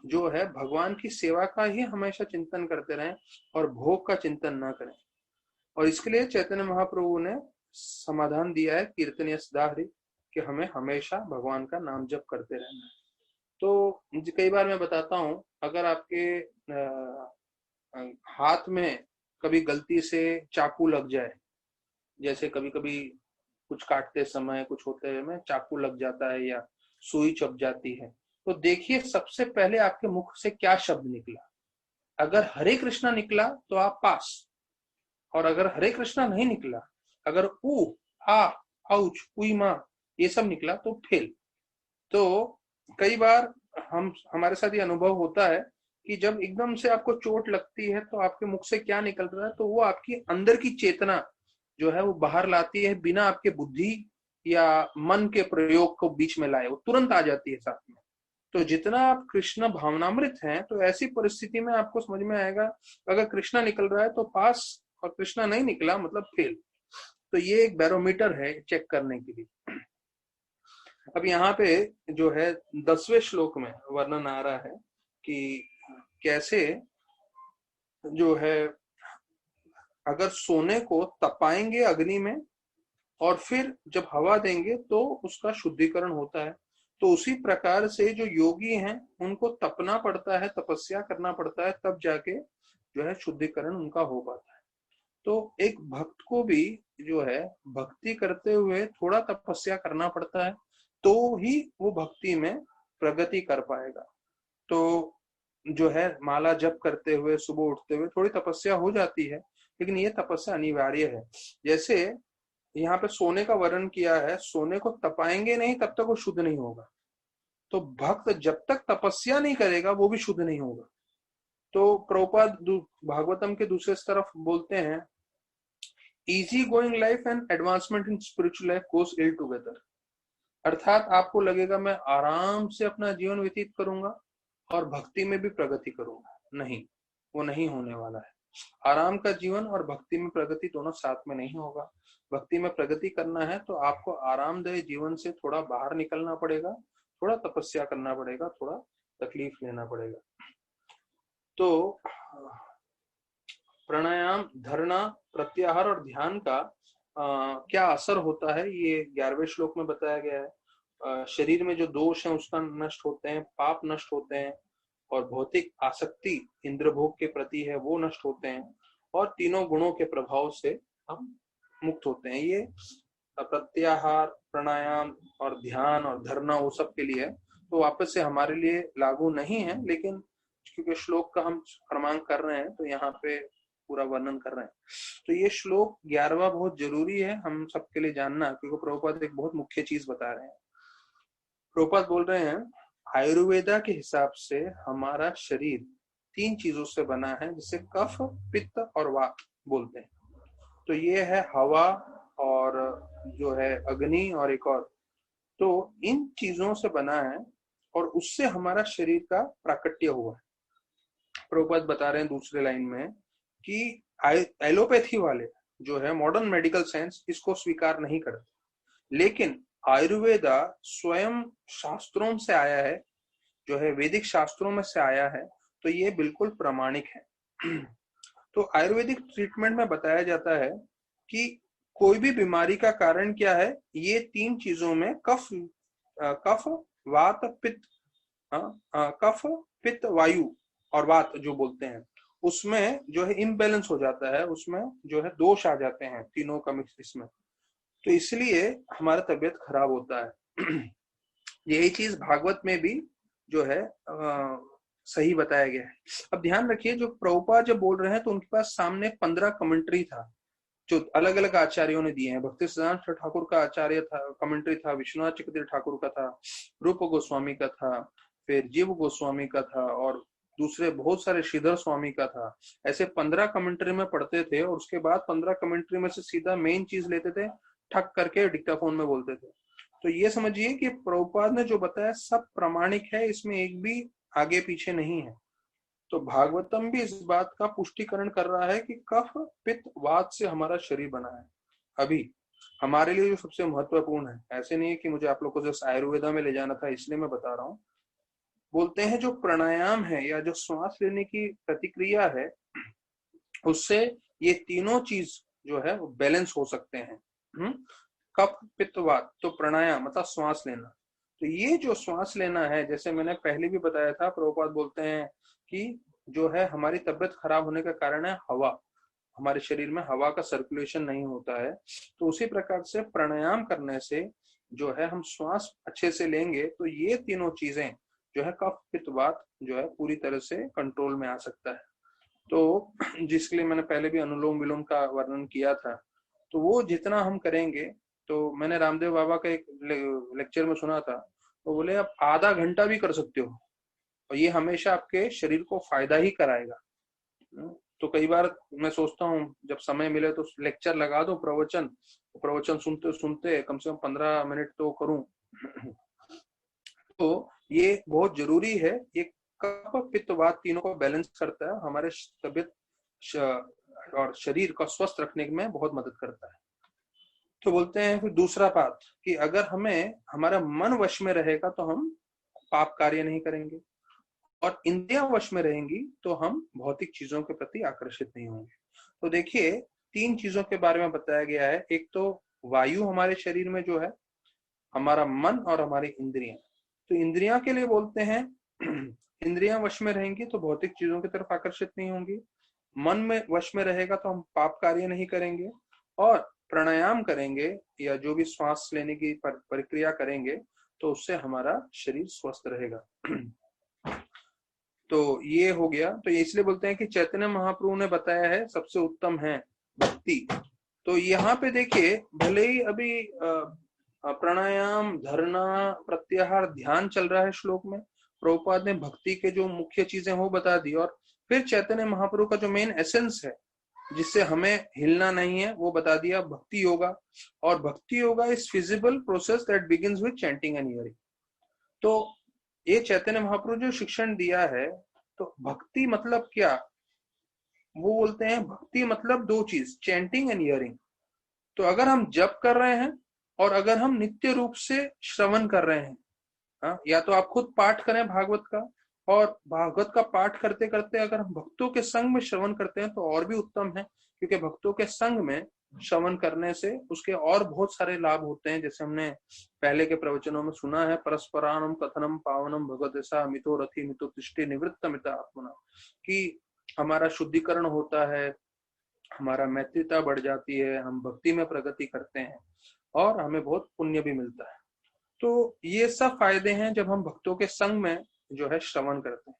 जो है भगवान की सेवा का ही हमेशा चिंतन करते रहें और भोग का चिंतन ना करें। और इसके लिए चैतन्य महाप्रभु ने समाधान दिया है कीर्तनीय सदा हरि, कि हमें हमेशा भगवान का नाम जप करते रहना है। तो कई बार मैं बताता हूँ, अगर आपके हाथ में कभी गलती से चाकू लग जाए, जैसे कभी कभी कुछ काटते समय, कुछ होते में चाकू लग जाता है या सुई चुभ जाती है, तो देखिए सबसे पहले आपके मुख से क्या शब्द निकला। अगर हरे कृष्णा निकला तो आप पास, और अगर हरे कृष्णा नहीं निकला, अगर ऊ आ औच उई माँ ये सब निकला तो फेल। तो कई बार हमारे साथ ये अनुभव होता है कि जब एकदम से आपको चोट लगती है तो आपके मुख से क्या निकल रहा है, तो वो आपकी अंदर की चेतना जो है वो बाहर लाती है, बिना आपके बुद्धि या मन के प्रयोग को बीच में लाए, वो तुरंत आ जाती है साथ में। तो जितना आप कृष्ण भावनामृत हैं, तो ऐसी परिस्थिति में आपको समझ में आएगा, अगर कृष्णा निकल रहा है तो पास, और कृष्णा नहीं निकला मतलब फेल। तो ये एक बैरोमीटर है चेक करने के लिए। अब यहाँ पे जो है 10वें श्लोक में वर्णन आ रहा है कि कैसे जो है अगर सोने को तपाएंगे अग्नि में और फिर जब हवा देंगे तो उसका शुद्धिकरण होता है, तो उसी प्रकार से जो योगी हैं उनको तपना पड़ता है, तपस्या करना पड़ता है, तब जाके जो है शुद्धिकरण उनका हो पाता है। तो एक भक्त को भी जो है भक्ति करते हुए थोड़ा तपस्या करना पड़ता है, तो ही वो भक्ति में प्रगति कर पाएगा। तो जो है माला जप करते हुए, सुबह उठते हुए थोड़ी तपस्या हो जाती है, लेकिन ये तपस्या अनिवार्य है। जैसे यहाँ पे सोने का वर्णन किया है, सोने को तपाएंगे नहीं तब तक वो शुद्ध नहीं होगा। तो भक्त जब तक तपस्या नहीं करेगा वो भी शुद्ध नहीं होगा। तो प्रभुपाद भागवतम के दूसरे तरफ बोलते हैं, easy going life and advancement in spiritual life goes ill together. अर्थात आपको लगेगा मैं आराम से अपना जीवन व्यतीत करूंगा और भक्ति में भी प्रगति करूंगा, नहीं, वो नहीं होने वाला है। आराम का जीवन और भक्ति में प्रगति दोनों साथ में नहीं होगा। भक्ति में प्रगति करना है तो आपको आरामदायी जीवन से थोड़ा बाहर निकलना पड़ेगा, थोड़ा तपस्या करना पड़ेगा, थोड़ा तकलीफ लेना पड़ेगा। तो प्राणायाम, धरना, प्रत्याहार और ध्यान का क्या असर होता है, ये 11वें श्लोक में बताया गया है। शरीर में जो दोष है उसका नष्ट होते हैं, पाप नष्ट होते हैं, और भौतिक आसक्ति इंद्र भोग के प्रति है वो नष्ट होते हैं, और तीनों गुणों के प्रभाव से हम मुक्त होते हैं। ये प्रत्याहार, प्राणायाम और ध्यान और धरना वो सब के लिए है, तो वापस से हमारे लिए लागू नहीं है, लेकिन क्योंकि श्लोक का हम क्रमांक कर रहे हैं तो यहाँ पे पूरा वर्णन कर रहे हैं। तो ये श्लोक 11वां बहुत जरूरी है हम सबके लिए जानना, क्योंकि प्रभुपाद एक बहुत मुख्य चीज बता रहे हैं। प्रभुपाद बोल रहे हैं, आयुर्वेदा के हिसाब से हमारा शरीर 3 चीजों से बना है, जिसे कफ, पित्त और वात बोलते हैं। तो ये है हवा और जो है अग्नि और एक और, तो इन चीजों से बना है और उससे हमारा शरीर का प्राकट्य हुआ है। प्रभुपाद बता रहे हैं दूसरे लाइन में कि एलोपैथी वाले जो है मॉडर्न मेडिकल साइंस इसको स्वीकार नहीं करते, लेकिन आयुर्वेदा स्वयं शास्त्रों से आया है, जो है वैदिक शास्त्रों में से आया है, तो ये बिल्कुल प्रामाणिक है। तो आयुर्वेदिक ट्रीटमेंट में बताया जाता है कि कोई भी बीमारी का कारण क्या है, ये 3 चीजों में कफ, वात, पित्त, कफ, पित्त, वायु और वात जो बोलते हैं, उसमें जो है इम्बैलेंस हो जाता है, उसमें जो है दोष आ जाते हैं तीनों का मिक्स इसमें, तो इसलिए हमारा तबीयत खराब होता है। यही चीज भागवत में भी जो है सही बताया गया है। अब ध्यान रखिए, जो प्रभुपाद जब बोल रहे हैं तो उनके पास सामने 15 कमेंट्री था जो अलग अलग आचार्यों ने दिए हैं। भक्ति सिद्धांत ठाकुर का आचार्य था, कमेंट्री था, विश्वनाथ चक्रवर्ती ठाकुर का था, रूप गोस्वामी का था, फिर जीव गोस्वामी का था, और दूसरे बहुत सारे श्रीधर स्वामी का था। ऐसे 15 कमेंट्री में पढ़ते थे, और उसके बाद 15 कमेंट्री में से सीधा मेन चीज लेते थे, ठक करके डिक्टाफोन में बोलते थे। तो ये समझिए कि प्रभुपाद ने जो बताया सब प्रामाणिक है, इसमें एक भी आगे पीछे नहीं है। तो भागवतम भी इस बात का पुष्टिकरण कर रहा है कि कफ पित्त वात से हमारा शरीर बना है। अभी हमारे लिए जो सबसे महत्वपूर्ण है, ऐसे नहीं है कि मुझे आप लोग को जो आयुर्वेदा में ले जाना था इसलिए मैं बता रहा हूँ, बोलते हैं जो प्राणायाम है या जो श्वास लेने की प्रतिक्रिया है, उससे ये तीनों चीज जो है वो बैलेंस हो सकते हैं। कफ पित्त वात, तो प्राणायाम मतलब श्वास लेना। तो ये जो श्वास लेना है, जैसे मैंने पहले भी बताया था, प्रभुपाद बोलते हैं कि जो है हमारी तबीयत खराब होने का कारण है हवा, हमारे शरीर में हवा का सर्कुलेशन नहीं होता है। तो उसी प्रकार से प्राणायाम करने से जो है हम श्वास अच्छे से लेंगे तो ये तीनों चीजें जो है कफ पित्त वात जो है पूरी तरह से कंट्रोल में आ सकता है। तो जिसके लिए मैंने पहले भी अनुलोम विलोम का वर्णन किया था, तो वो जितना हम करेंगे, तो मैंने रामदेव बाबा का एक लेक्चर में सुना था, तो बोले आप आधा घंटा भी कर सकते हो और ये हमेशा आपके शरीर को फायदा ही कराएगा। तो कई बार मैं सोचता हूँ जब समय मिले तो लेक्चर लगा दो, प्रवचन सुनते सुनते कम से कम 15 मिनट तो करूं। तो ये बहुत जरूरी है, ये कफ पित्त वात तीनों को बैलेंस करता है, हमारे तबियत और शरीर को स्वस्थ रखने में बहुत मदद करता है। तो बोलते हैं फिर दूसरा बात कि अगर हमें हमारा मन वश में रहेगा तो हम पाप कार्य नहीं करेंगे, और इंद्रियां वश में रहेंगी तो हम भौतिक चीजों के प्रति आकर्षित नहीं होंगे। तो देखिए 3 चीजों के बारे में बताया गया है। एक तो वायु हमारे शरीर में जो है, हमारा मन और हमारी इंद्रियां। तो इंद्रियां के लिए बोलते हैं इंद्रियां वश में रहेंगी तो भौतिक चीजों की तरफ आकर्षित नहीं होंगी, मन में वश में रहेगा तो हम पाप कार्य नहीं करेंगे, और प्राणायाम करेंगे या जो भी श्वास लेने की प्रक्रिया करेंगे तो उससे हमारा शरीर स्वस्थ रहेगा। तो ये हो गया। तो ये इसलिए बोलते हैं कि चैतन्य महाप्रभु ने बताया है सबसे उत्तम है भक्ति। तो यहाँ पे देखिए, भले ही अभी प्राणायाम, धरना, प्रत्याहार, ध्यान चल रहा है श्लोक में, प्रभुपाद ने भक्ति के जो मुख्य चीजें वो बता दी, और फिर चैतन्य महाप्रभु का जो मेन एसेंस है जिससे हमें हिलना नहीं है वो बता दिया, भक्ति योगा। और भक्ति yoga is feasible process that begins with chanting and hearing. तो ये चैतन्य महाप्रभु जो शिक्षण दिया है, तो भक्ति मतलब क्या, वो बोलते हैं भक्ति मतलब 2 चीज, चैंटिंग एंड हियरिंग। तो अगर हम जप कर रहे हैं और अगर हम नित्य रूप से श्रवण कर रहे हैं, या तो आप खुद पाठ करें भागवत का, और भागवत का पाठ करते करते अगर हम भक्तों के संग में श्रवण करते हैं तो और भी उत्तम है, क्योंकि भक्तों के संग में श्रवण करने से उसके और बहुत सारे लाभ होते हैं। जैसे हमने पहले के प्रवचनों में सुना है, परस्परानम कथनम पावनम भगवत मितो रथि मितो तिष्ठि निवृत्त मिता आत्मना, कि हमारा शुद्धिकरण होता है, हमारा मैत्रिता बढ़ जाती है, हम भक्ति में प्रगति करते हैं और हमें बहुत पुण्य भी मिलता है। तो ये सब फायदे हैं जब हम भक्तों के संग में जो है श्रवण करते हैं।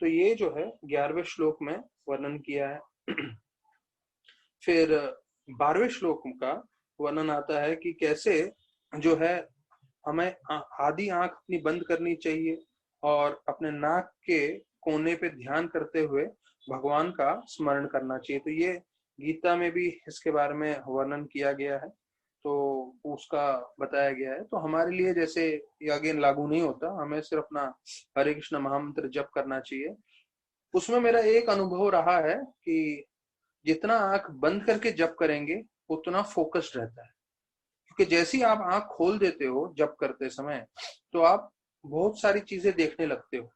तो ये जो है 11वें श्लोक में वर्णन किया है। फिर 12वें श्लोक का वर्णन आता है कि कैसे जो है हमें आधी आंख अपनी बंद करनी चाहिए और अपने नाक के कोने पे ध्यान करते हुए भगवान का स्मरण करना चाहिए। तो ये गीता में भी इसके बारे में वर्णन किया गया है, तो उसका बताया गया है। तो हमारे लिए जैसे ये अगेन लागू नहीं होता, हमें सिर्फ अपना हरे कृष्ण महामंत्र जप करना चाहिए। उसमें मेरा एक अनुभव रहा है कि जितना आंख बंद करके जप करेंगे उतना फोकस्ड रहता है, क्योंकि जैसे ही आप आंख खोल देते हो जप करते समय तो आप बहुत सारी चीजें देखने लगते हो।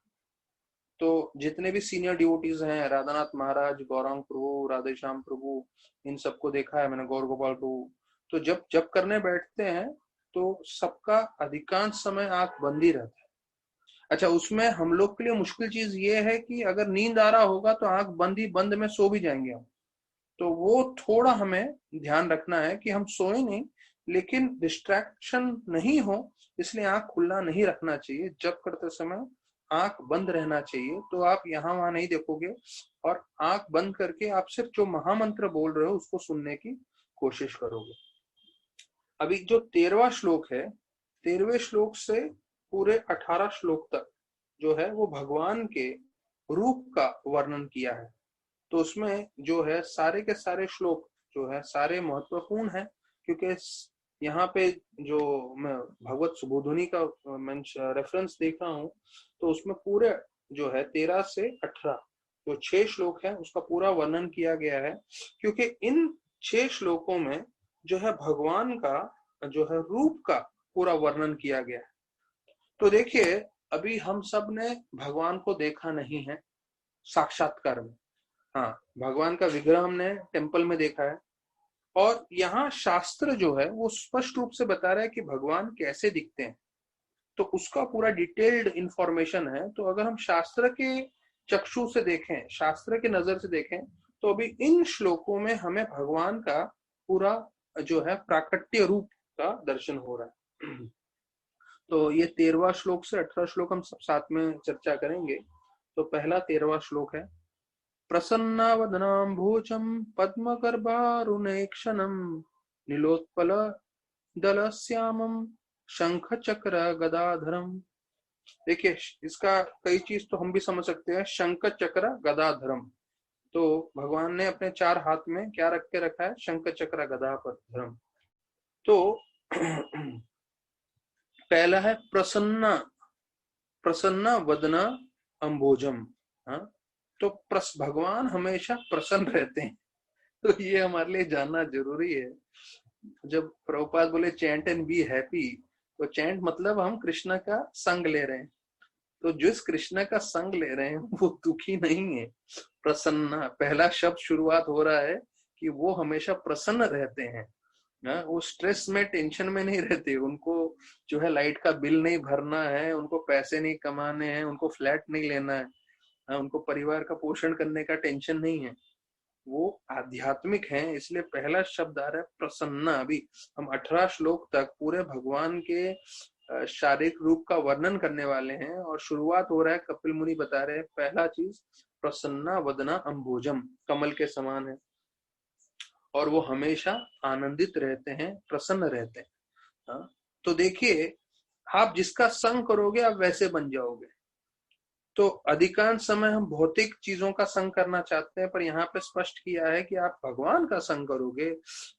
तो जितने भी सीनियर डिवोटीज हैं, राधानाथ महाराज, गौरांग प्रभु, राधेश्याम प्रभु, इन सबको देखा है मैंने, गौर गोपाल प्रभु, तो जब जप करने बैठते हैं तो सबका अधिकांश समय आंख बंद ही रहता है। अच्छा, उसमें हम लोग के लिए मुश्किल चीज ये है कि अगर नींद आ रहा होगा तो आंख बंद में सो भी जाएंगे हम। तो वो थोड़ा हमें ध्यान रखना है कि हम सोए नहीं, लेकिन डिस्ट्रैक्शन नहीं हो, इसलिए आंख खुला नहीं रखना चाहिए। जप करते समय आंख बंद रहना चाहिए, तो आप यहाँ वहां नहीं देखोगे और आंख बंद करके आप सिर्फ जो महामंत्र बोल रहे हो उसको सुनने की कोशिश करोगे। अभी जो 13वां श्लोक है, 13वें श्लोक से पूरे 18 श्लोक तक जो है वो भगवान के रूप का वर्णन किया है। तो उसमें जो है सारे के सारे श्लोक जो है सारे महत्वपूर्ण है, क्योंकि यहाँ पे जो मैं भगवत सुबोधनी का रेफरेंस देख रहा हूँ, तो उसमें पूरे जो है 13 से 18 जो 6 श्लोक है उसका पूरा वर्णन किया गया है, क्योंकि इन 6 श्लोकों में जो है भगवान का जो है रूप का पूरा वर्णन किया गया है। तो देखिए, अभी हम सब ने भगवान को देखा नहीं है साक्षात्कार में। हाँ, भगवान का विग्रह हमने टेम्पल में देखा है, और यहाँ शास्त्र जो है वो स्पष्ट रूप से बता रहा है कि भगवान कैसे दिखते हैं, तो उसका पूरा डिटेल्ड इंफॉर्मेशन है। तो अगर हम शास्त्र के चक्षु से देखें, शास्त्र के नजर से देखें, तो अभी इन श्लोकों में हमें भगवान का पूरा जो है प्राकट्य रूप का दर्शन हो रहा है। तो ये 13वां श्लोक से 18 श्लोक हम सब साथ में चर्चा करेंगे। तो पहला 13वां श्लोक है, प्रसन्नावदनाम्भोजं पद्मगर्भारुणेक्षणं नीलोत्पल दलश्यामं शंख चक्र गदाधरम। देखिए, इसका कई चीज तो हम भी समझ सकते हैं। शंख चक्र गदाधरम, तो भगवान ने अपने 4 हाथ में क्या रख के रखा है? शंख चक्र गदा धरम। तो पहला है प्रसन्न, प्रसन्न वदना अंबोजम। हाँ, तो भगवान हमेशा प्रसन्न रहते हैं, तो ये हमारे लिए जानना जरूरी है। जब प्रभुपाद बोले चैंट एंड बी हैप्पी, तो चैंट मतलब हम कृष्ण का संग ले रहे हैं, तो जिस कृष्ण का संग ले रहे हैं वो दुखी नहीं है। प्रसन्न, पहला शब्द शुरुआत हो रहा है कि वो हमेशा प्रसन्न रहते हैं। वो स्ट्रेस में, टेंशन में नहीं रहते। उनको जो है लाइट का बिल नहीं भरना है, उनको पैसे नहीं कमाने हैं, उनको फ्लैट नहीं लेना है, उनको परिवार का पोषण करने का टेंशन नहीं है। वो आध्यात्मिक हैं, इसलिए पहला शब्द आ रहा है प्रसन्न। अभी हम 18 श्लोक तक पूरे भगवान के शारीरिक रूप का वर्णन करने वाले हैं, और शुरुआत हो रहा है, कपिल मुनि बता रहे हैं पहला चीज प्रसन्ना वदना अंबुजम, कमल के समान है, और वो हमेशा आनंदित रहते हैं, प्रसन्न रहते हैं। हाँ? तो देखिए, आप जिसका संग करोगे आप वैसे बन जाओगे। तो अधिकांश समय हम भौतिक चीजों का संग करना चाहते हैं, पर यहाँ पे स्पष्ट किया है कि आप भगवान का संग करोगे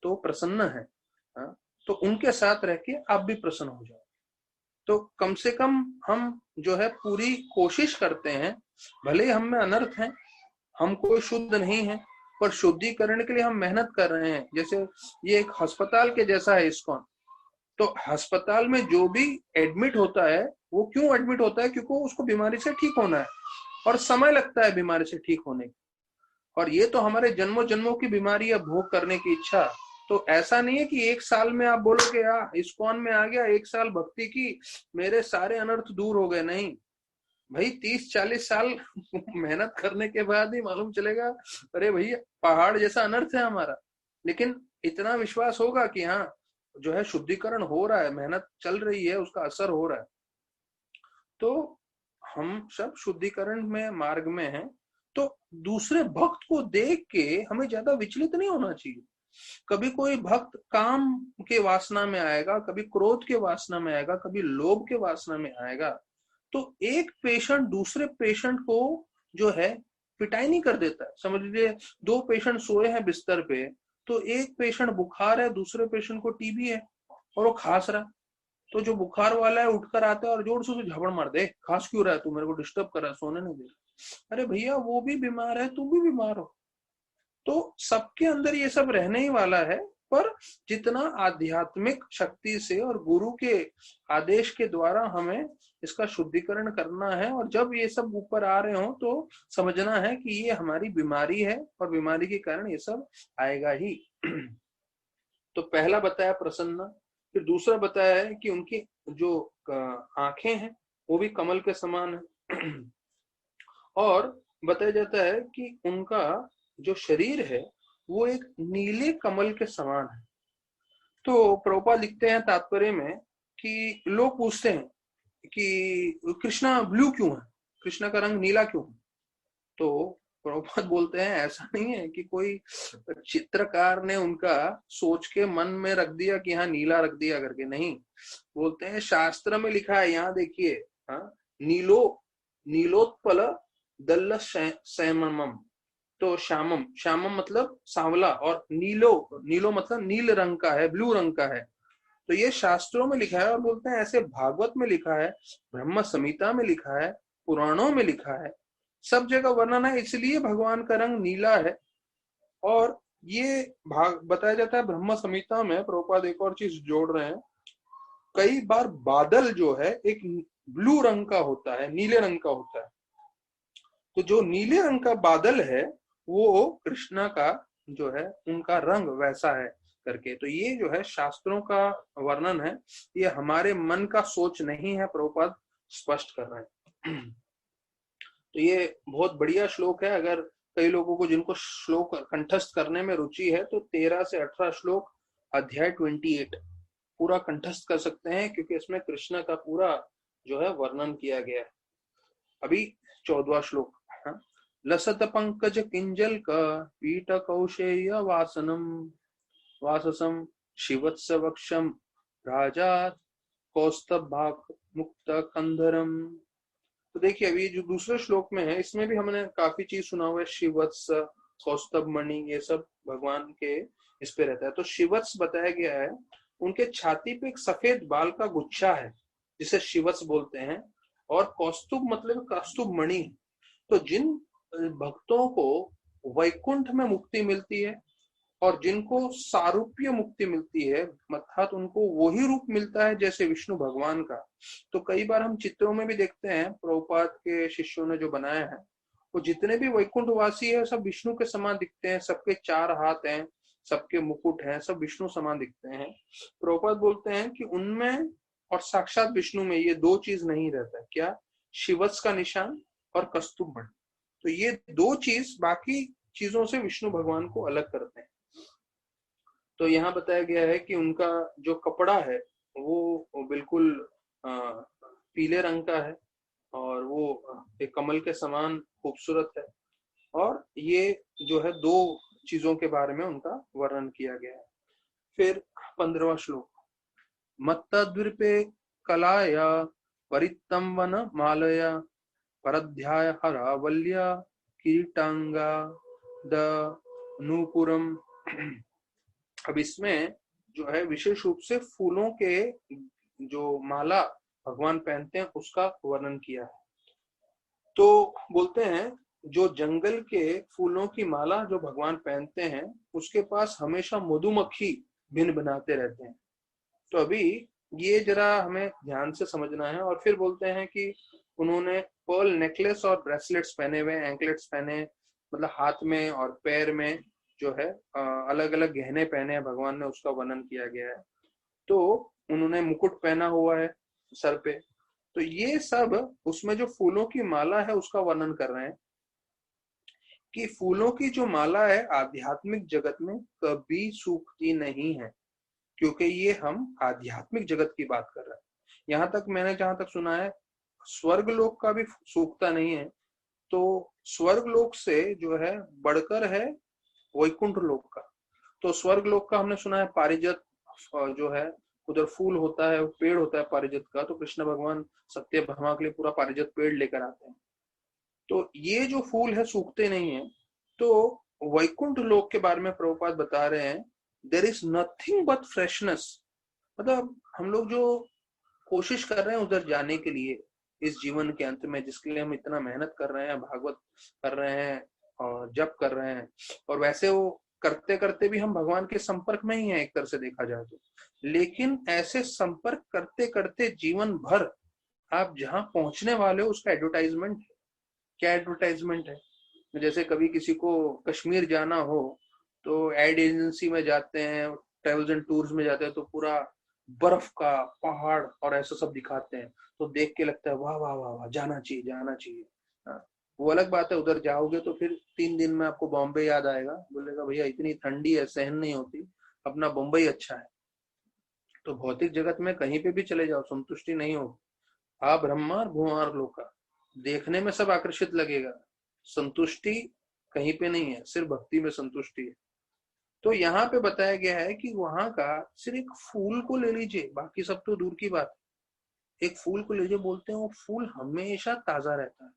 तो प्रसन्न है। हाँ? तो उनके साथ रह के आप भी प्रसन्न हो जाओ। तो कम से कम हम जो है पूरी कोशिश करते हैं, भले हम में अनर्थ है, हम कोई शुद्ध नहीं है, पर शुद्धिकरण के लिए हम मेहनत कर रहे हैं। जैसे ये एक अस्पताल के जैसा है इस्कॉन। तो अस्पताल में जो भी एडमिट होता है, वो क्यों एडमिट होता है? क्योंकि उसको बीमारी से ठीक होना है, और समय लगता है बीमारी से ठीक होने की। और ये तो हमारे जन्मों जन्मों की बीमारी है, भोग करने की इच्छा। तो ऐसा नहीं है कि 1 साल में आप बोलोगे यार इस्कॉन में आ गया, 1 साल भक्ति की, मेरे सारे अनर्थ दूर हो गए। नहीं भाई, 30-40 साल मेहनत करने के बाद ही मालूम चलेगा, अरे भैया पहाड़ जैसा अनर्थ है हमारा। लेकिन इतना विश्वास होगा कि हाँ जो है शुद्धिकरण हो रहा है, मेहनत चल रही है, उसका असर हो रहा है। तो हम सब शुद्धिकरण में मार्ग में हैं। तो दूसरे भक्त को देख के हमें ज्यादा विचलित नहीं होना चाहिए। कभी कोई भक्त काम के वासना में आएगा, कभी क्रोध के वासना में आएगा, कभी लोभ के वासना में आएगा। तो एक पेशेंट दूसरे पेशेंट को जो है पिटाई नहीं कर देता है। समझ लीजिए 2 पेशेंट सोए हैं बिस्तर पे, तो एक पेशेंट बुखार है, दूसरे पेशेंट को टीबी है और वो खांस रहा है। तो जो बुखार वाला है उठकर आता है और जोर से उसे झपड़ मार दे, खांस क्यों रहा है, तू मेरे को डिस्टर्ब कर रहा है, सोने नहीं दे रहा। अरे भैया वो भी बीमार है, तुम भी बीमार हो। तो सबके अंदर ये सब रहने ही वाला है, पर जितना आध्यात्मिक शक्ति से और गुरु के आदेश के द्वारा हमें इसका शुद्धिकरण करना है। और जब ये सब ऊपर आ रहे हो तो समझना है कि ये हमारी बीमारी है, और बीमारी के कारण ये सब आएगा ही। तो पहला बताया प्रसन्न, फिर दूसरा बताया है कि उनकी जो आंखें हैं वो भी कमल के समान है। और बताया जाता है कि उनका जो शरीर है वो एक नीले कमल के समान है। तो प्रभुपाद लिखते हैं तात्पर्य में कि लोग पूछते हैं कि कृष्णा ब्लू क्यों है, कृष्णा का रंग नीला क्यों है? तो प्रभुपाद बोलते हैं ऐसा नहीं है कि कोई चित्रकार ने उनका सोच के मन में रख दिया कि हाँ नीला रख दिया करके, नहीं। बोलते हैं शास्त्र में लिखा है, यहाँ देखिए, हाँ, नीलोत्पल दल्ल सैमम। तो श्यामम, श्यामम मतलब सांवला, और नीलो मतलब नील रंग का है, ब्लू रंग का है। तो ये शास्त्रों में लिखा है, और बोलते हैं ऐसे भागवत में लिखा है, ब्रह्म संहिता में लिखा है, पुराणों में लिखा है। सब जगह वर्णन है, इसलिए भगवान का रंग नीला है। और ये भाग बताया जाता है ब्रह्म संहिता में, प्रभुपाद एक और चीज जोड़ रहे हैं, कई बार बादल जो है एक ब्लू रंग का होता है, नीले रंग का होता है। तो जो नीले रंग का बादल है वो कृष्णा का जो है उनका रंग वैसा है करके। तो ये जो है शास्त्रों का वर्णन है, ये हमारे मन का सोच नहीं है, प्रभुपाद स्पष्ट कर रहे हैं। तो ये बहुत बढ़िया श्लोक है। अगर कई लोगों को जिनको श्लोक कंठस्थ करने में रुचि है तो 13 से 18 श्लोक अध्याय 28 पूरा कंठस्थ कर सकते हैं, क्योंकि इसमें कृष्ण का पूरा जो है वर्णन किया गया है। अभी 14वां श्लोक, हाँ? लसत पंकज किंजल का पीठ कौशेय वासनम वाससम शिवत्स वक्षम राजात कौस्तभाक मुक्त कंधरम। तो देखिए अभी जो दूसरे श्लोक में है इसमें भी हमने काफी चीज सुना हुआ है, शिवत्स, कौस्तभ मणि, ये सब भगवान के इस पे रहता है। तो शिवत्स बताया गया है, उनके छाती पे एक सफेद बाल का गुच्छा है जिसे शिवत्स बोलते हैं। और कौस्तुभ मतलब कौस्तुभ मणि। तो जिन भक्तों को वैकुंठ में मुक्ति मिलती है और जिनको सारूप्य मुक्ति मिलती है, अर्थात उनको वही रूप मिलता है जैसे विष्णु भगवान का। तो कई बार हम चित्रों में भी देखते हैं, प्रभुपाद के शिष्यों ने जो बनाया है, वो जितने भी वैकुंठवासी है सब विष्णु के समान दिखते हैं, सबके 4 हाथ हैं, सबके मुकुट हैं, सब विष्णु समान दिखते हैं। प्रभुपाद बोलते हैं कि उनमें और साक्षात विष्णु में ये 2 चीज नहीं रहता है, क्या? शिवत्स का निशान और कस्तूभ मणि। तो ये 2 चीज बाकी चीजों से विष्णु भगवान को अलग करते हैं। तो यहाँ बताया गया है कि उनका जो कपड़ा है वो बिल्कुल पीले रंग का है और वो एक कमल के समान खूबसूरत है। और ये जो है 2 चीजों के बारे में उनका वर्णन किया गया है। फिर 15वां श्लोक, मत्तद्विपे कलाया परित्तम वन मालया परध्याय हरावल्या किरीटांगा द नूपुरम। अब इसमें जो है विशेष रूप से फूलों के जो माला भगवान पहनते हैं उसका वर्णन किया है। तो बोलते हैं जो जंगल के फूलों की माला जो भगवान पहनते हैं उसके पास हमेशा मधुमक्खी भिन बनाते रहते हैं। तो अभी ये जरा हमें ध्यान से समझना है। और फिर बोलते हैं कि उन्होंने पर्ल नेकलेस और ब्रेसलेट्स पहने हुए, एंकलेट्स पहने, मतलब हाथ में और पैर में जो है अलग अलग गहने पहने हैं भगवान ने, उसका वर्णन किया गया है। तो उन्होंने मुकुट पहना हुआ है सर पे। तो ये सब उसमें जो फूलों की माला है उसका वर्णन कर रहे हैं कि फूलों की जो माला है आध्यात्मिक जगत में कभी सूखती नहीं है, क्योंकि ये हम आध्यात्मिक जगत की बात कर रहे हैं। यहाँ तक मैंने जहां तक सुना है स्वर्ग लोक का भी सूखता नहीं है। तो स्वर्ग लोक से जो है बढ़कर है वैकुंठ लोक का। तो स्वर्ग लोक का हमने सुना है पारिजात जो है उधर फूल होता है, पेड़ होता है पारिजात का। तो कृष्ण भगवान सत्यभामा के लिए पूरा पारिजात पेड़ लेकर आते हैं। तो ये जो फूल है सूखते नहीं है। तो वैकुंठ लोक के बारे में प्रभुपाद बता रहे हैं, there is nothing but freshness. मतलब हम लोग जो कोशिश कर रहे हैं उधर जाने के लिए इस जीवन के अंत में, जिसके लिए हम इतना मेहनत कर रहे हैं, भागवत कर रहे हैं और जप कर रहे हैं, और वैसे वो करते करते भी हम भगवान के संपर्क में ही हैं एक तरह से देखा जाए तो। लेकिन ऐसे संपर्क करते करते जीवन भर आप जहां पहुंचने वाले हो उसका एडवर्टाइजमेंट, क्या एडवर्टाइजमेंट है। जैसे कभी किसी को कश्मीर जाना हो तो एड एजेंसी में जाते हैं, ट्रेवल्स एंड टूर्स में जाते हैं, तो पूरा बर्फ का पहाड़ और ऐसा सब दिखाते हैं। तो देख के लगता है वाह वाह वाह वाह, जाना चाहिए जाना चाहिए। हाँ, वो अलग बात है, उधर जाओगे तो फिर 3 दिन में आपको बॉम्बे याद आएगा, बोलेगा भैया इतनी ठंडी है सहन नहीं होती, अपना बम्बई अच्छा है। तो भौतिक जगत में कहीं पे भी चले जाओ संतुष्टि नहीं होगी। आ ब्रह्मा भुआर लोका, देखने में सब आकर्षित लगेगा, संतुष्टि कहीं पे नहीं है, सिर्फ भक्ति में संतुष्टि है। तो यहाँ पे बताया गया है कि वहां का सिर्फ एक फूल को ले लीजिए, बाकी सब तो दूर की बात है, एक फूल को लीजिए, बोलते हैं वो फूल हमेशा ताजा रहता है।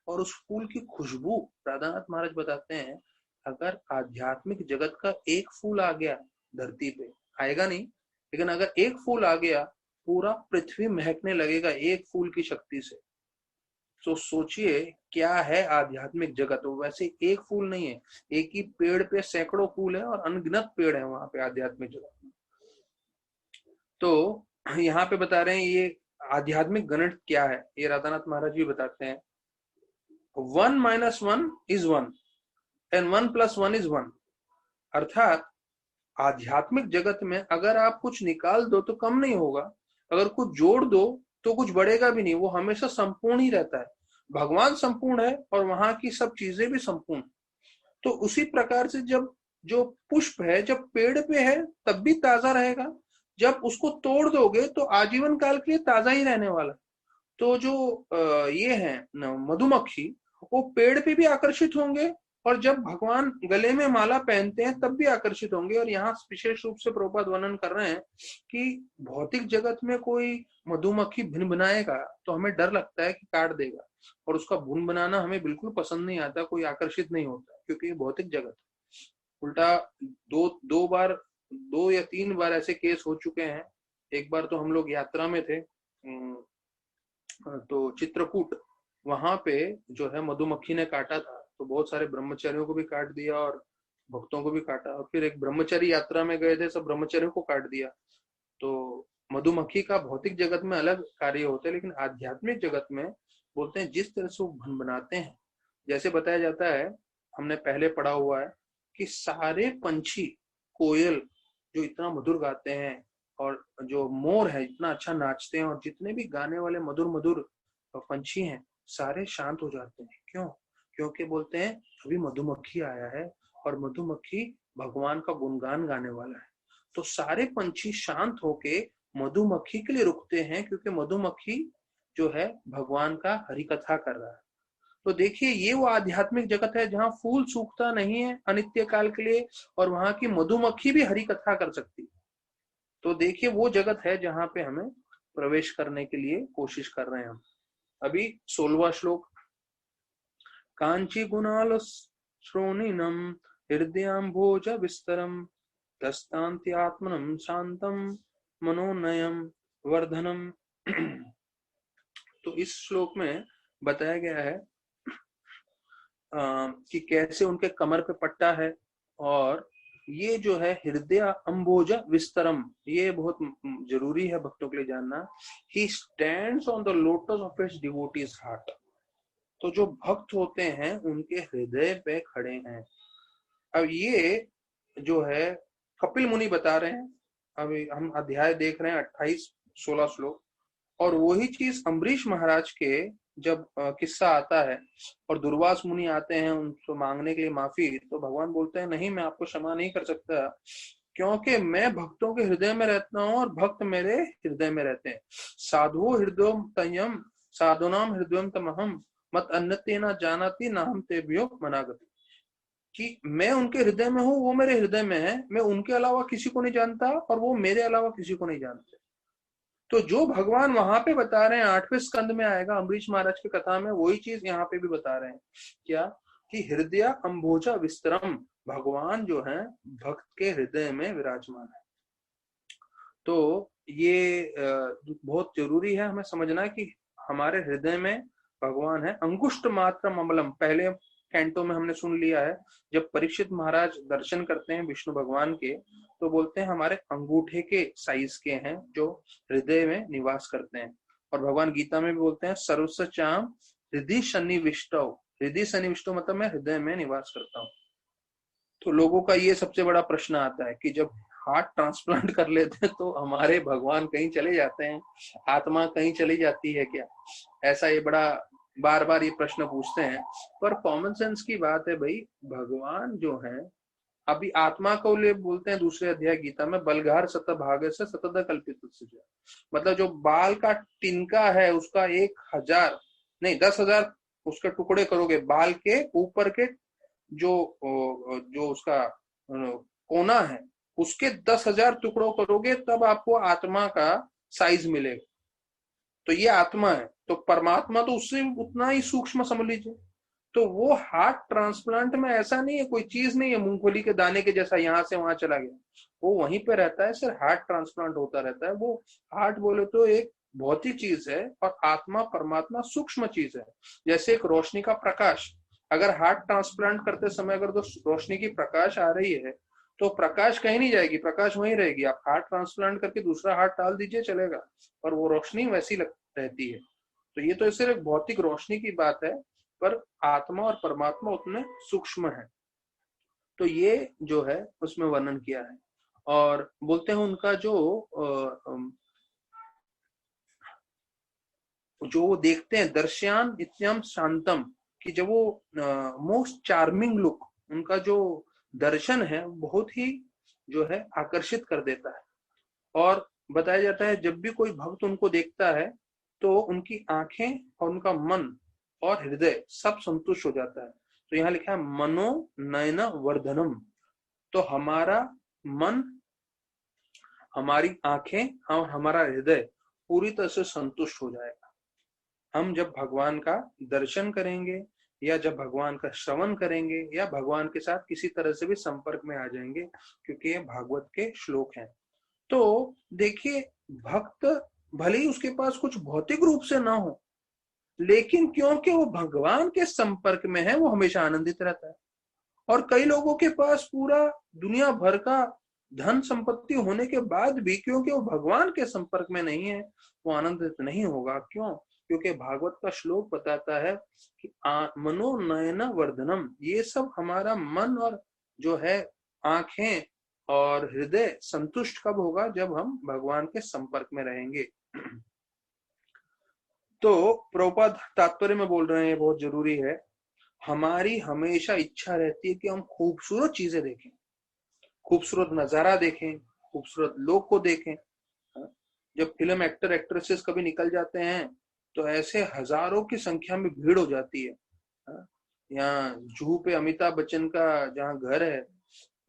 और उस फूल की खुशबू, राधानाथ महाराज बताते हैं, अगर आध्यात्मिक जगत का एक फूल आ गया धरती पे, आएगा नहीं, लेकिन अगर एक फूल आ गया पूरा पृथ्वी महकने लगेगा एक फूल की शक्ति से। तो सोचिए क्या है आध्यात्मिक जगत। वैसे एक फूल नहीं है, एक ही पेड़ पे सैकड़ों फूल है और अनगिनत पेड़ है वहां पे आध्यात्मिक जगत में। तो यहाँ पे बता रहे हैं ये आध्यात्मिक गणित क्या है, ये राधानाथ महाराज जी बताते हैं। 1 - 1 is 1 एंड 1+1 is 1। अर्थात आध्यात्मिक जगत में अगर आप कुछ निकाल दो तो कम नहीं होगा, अगर कुछ जोड़ दो तो कुछ बढ़ेगा भी नहीं, वो हमेशा संपूर्ण ही रहता है। भगवान संपूर्ण है और वहां की सब चीजें भी संपूर्ण। तो उसी प्रकार से जब जो पुष्प है जब पेड़ पे है तब भी ताजा रहेगा, जब उसको तोड़ दोगे तो आजीवन काल के लिए ताजा ही रहने वाला। तो जो ये है मधुमक्खी, वो पेड़ पे भी आकर्षित होंगे और जब भगवान गले में माला पहनते हैं तब भी आकर्षित होंगे। और यहाँ विशेष रूप से प्रभुपाद वर्णन कर रहे हैं कि भौतिक जगत में कोई मधुमक्खी भिन बनाएगा तो हमें डर लगता है कि काट देगा, और उसका भुन बनाना हमें बिल्कुल पसंद नहीं आता, कोई आकर्षित नहीं होता, क्योंकि ये भौतिक जगत है। उल्टा दो बार, 2 या 3 बार ऐसे केस हो चुके हैं। एक बार तो हम लोग यात्रा में थे, तो चित्रकूट, वहां पे जो है मधुमक्खी ने काटा था, तो बहुत सारे ब्रह्मचारियों को भी काट दिया और भक्तों को भी काटा। और फिर एक ब्रह्मचारी यात्रा में गए थे, सब ब्रह्मचारियों को काट दिया। तो मधुमक्खी का भौतिक जगत में अलग कार्य होते हैं, लेकिन आध्यात्मिक जगत में बोलते हैं जिस तरह से वो भन बनाते हैं, जैसे बताया जाता है, हमने पहले पढ़ा हुआ है कि सारे पंछी, कोयल जो इतना मधुर गाते हैं, और जो मोर है इतना अच्छा नाचते हैं, और जितने भी गाने वाले मधुर मधुर पंछी हैं सारे शांत हो जाते हैं। क्यों? क्योंकि बोलते हैं अभी मधुमक्खी आया है और मधुमक्खी भगवान का गुणगान गाने वाला है। तो सारे पंछी शांत होके मधुमक्खी के लिए रुकते हैं, क्योंकि मधुमक्खी जो है भगवान का हरि कथा कर रहा है। तो देखिए ये वो आध्यात्मिक जगत है जहाँ फूल सूखता नहीं है अनित्य काल के लिए, और वहां की मधुमक्खी भी हरि कथा कर सकती है। तो देखिए वो जगत है जहां पे हमें प्रवेश करने के लिए कोशिश कर रहे हैं हम। अभी 16वां श्लोक। कांची गुणाल श्रोणिनम हृदयाम्भोज विस्तरम दस्तान्त्यात्मनम शांतम मनोनयम वर्धनम। तो इस श्लोक में बताया गया है कि कैसे उनके कमर पे पट्टा है, और ये जो है हृदय अम्भोज विस्तरम, ये बहुत जरूरी है भक्तों के लिए जानना। He stands on the lotus of his devotees heart. तो जो भक्त होते हैं उनके हृदय पे खड़े हैं। अब ये जो है कपिल मुनि बता रहे हैं, अभी हम अध्याय देख रहे हैं 28-16 श्लोक, और वही चीज अम्बरीश महाराज के जब किस्सा आता है और दुर्वास मुनि आते हैं उनको मांगने के लिए माफी, तो भगवान बोलते हैं नहीं, मैं आपको क्षमा नहीं कर सकता, क्योंकि मैं भक्तों के हृदय में रहता हूँ और भक्त मेरे हृदय में रहते हैं। साधु हृदय तयम साधुनाम हृदय तमहम मत अन्यते न जानाति न हम तेभ्यो मनागति। कि मैं उनके हृदय में हूँ, वो मेरे हृदय में है, मैं उनके अलावा किसी को नहीं जानता और वो मेरे अलावा किसी को नहीं जानते। तो जो भगवान वहां पे बता रहे हैं 8वें स्कंद में आएगा अम्बरीश महाराज की कथा में, वही चीज यहाँ पे भी बता रहे हैं। क्या? कि हृदय अम्भोजा विस्तरम, भगवान जो है भक्त के हृदय में विराजमान है। तो ये बहुत जरूरी है हमें समझना कि हमारे हृदय में भगवान है। अंगुष्ठ मात्र अमलम, पहले कैंटो में हमने सुन लिया है, जब परीक्षित महाराज दर्शन करते हैं विष्णु भगवान के, तो बोलते हैं हमारे अंगूठे के साइज के हैं जो हृदय में निवास करते हैं। और भगवान गीता में भी बोलते हैं सर्वस्व चाम हृदय सन्निविष्टो, हृदय सन्निविष्टो मतलब मैं हृदय में निवास करता हूँ। तो लोगों का ये सबसे बड़ा प्रश्न आता है कि जब हार्ट ट्रांसप्लांट कर लेते हैं तो हमारे भगवान कहीं चले जाते हैं, आत्मा कहीं चली जाती है क्या? ऐसा ये बड़ा बार बार ये प्रश्न पूछते हैं। पर कॉमन सेंस की बात है भाई, भगवान जो है अभी आत्मा को लिए बोलते हैं दूसरे अध्याय गीता में, बलगार सत भाग से सतत कल्पित, मतलब जो बाल का तिनका है उसका 1000 नहीं 10,000 उसके टुकड़े करोगे, बाल के ऊपर के जो उसका कोना है उसके 10,000 टुकड़ों करोगे तब आपको आत्मा का साइज मिलेगा। तो ये आत्मा है, तो परमात्मा तो उससे उतना ही सूक्ष्म समझ लीजिए। तो वो हार्ट ट्रांसप्लांट में ऐसा नहीं है, कोई चीज नहीं है मूंगफली के दाने के जैसा यहां से वहां चला गया, वो वहीं पे रहता है, सिर्फ हार्ट ट्रांसप्लांट होता रहता है। वो हार्ट बोले तो एक भौतिक चीज है और आत्मा परमात्मा सूक्ष्म चीज है। जैसे एक रोशनी का प्रकाश, अगर हार्ट ट्रांसप्लांट करते समय अगर तो रोशनी की प्रकाश आ रही है तो प्रकाश कहीं नहीं जाएगी, प्रकाश वहीं रहेगी। आप हार्ट ट्रांसप्लांट करके दूसरा हार्ट डाल दीजिए, चलेगा, और वो रोशनी वैसी रहती है। तो ये तो सिर्फ भौतिक रोशनी की बात है, पर आत्मा और परमात्मा उतने सूक्ष्म है। तो ये जो है उसमें वर्णन किया है। और बोलते हैं उनका जो वो देखते हैं दर्शयान इत्यम शांतम, कि जब वो मोस्ट चार्मिंग लुक, उनका जो दर्शन है बहुत ही जो है आकर्षित कर देता है। और बताया जाता है जब भी कोई भक्त उनको देखता है तो उनकी आंखें और उनका मन और हृदय सब संतुष्ट हो जाता है। तो यहाँ लिखा है मनो नयन वर्धनम, तो हमारा मन, हमारी आंखें और हमारा हृदय पूरी तरह से संतुष्ट हो जाएगा। हम जब भगवान का दर्शन करेंगे या जब भगवान का श्रवण करेंगे या भगवान के साथ किसी तरह से भी संपर्क में आ जाएंगे, क्योंकि ये भागवत के श्लोक हैं। तो देखिए, भक्त भले ही उसके पास कुछ भौतिक रूप से ना हो, लेकिन क्योंकि वो भगवान के संपर्क में है वो हमेशा आनंदित रहता है। और कई लोगों के पास पूरा दुनिया भर का धन संपत्ति होने के बाद भी क्योंकि वो भगवान के संपर्क में नहीं है, वो आनंदित नहीं होगा। क्यों? क्योंकि भागवत का श्लोक बताता है कि मनोनयन वर्धनम, ये सब हमारा मन और जो है आंखें और हृदय संतुष्ट कब होगा? जब हम भगवान के संपर्क में रहेंगे। तो प्रभुपाद तात्पर्य में बोल रहे हैं, बहुत जरूरी है, हमारी हमेशा इच्छा रहती है कि हम खूबसूरत चीजें देखें, खूबसूरत नजारा देखें, खूबसूरत लोग को देखें। जब फिल्म एक्टर एक्ट्रेसेस कभी निकल जाते हैं तो ऐसे हजारों की संख्या में भीड़ हो जाती है। यहाँ जूहू पे अमिताभ बच्चन का जहाँ घर है,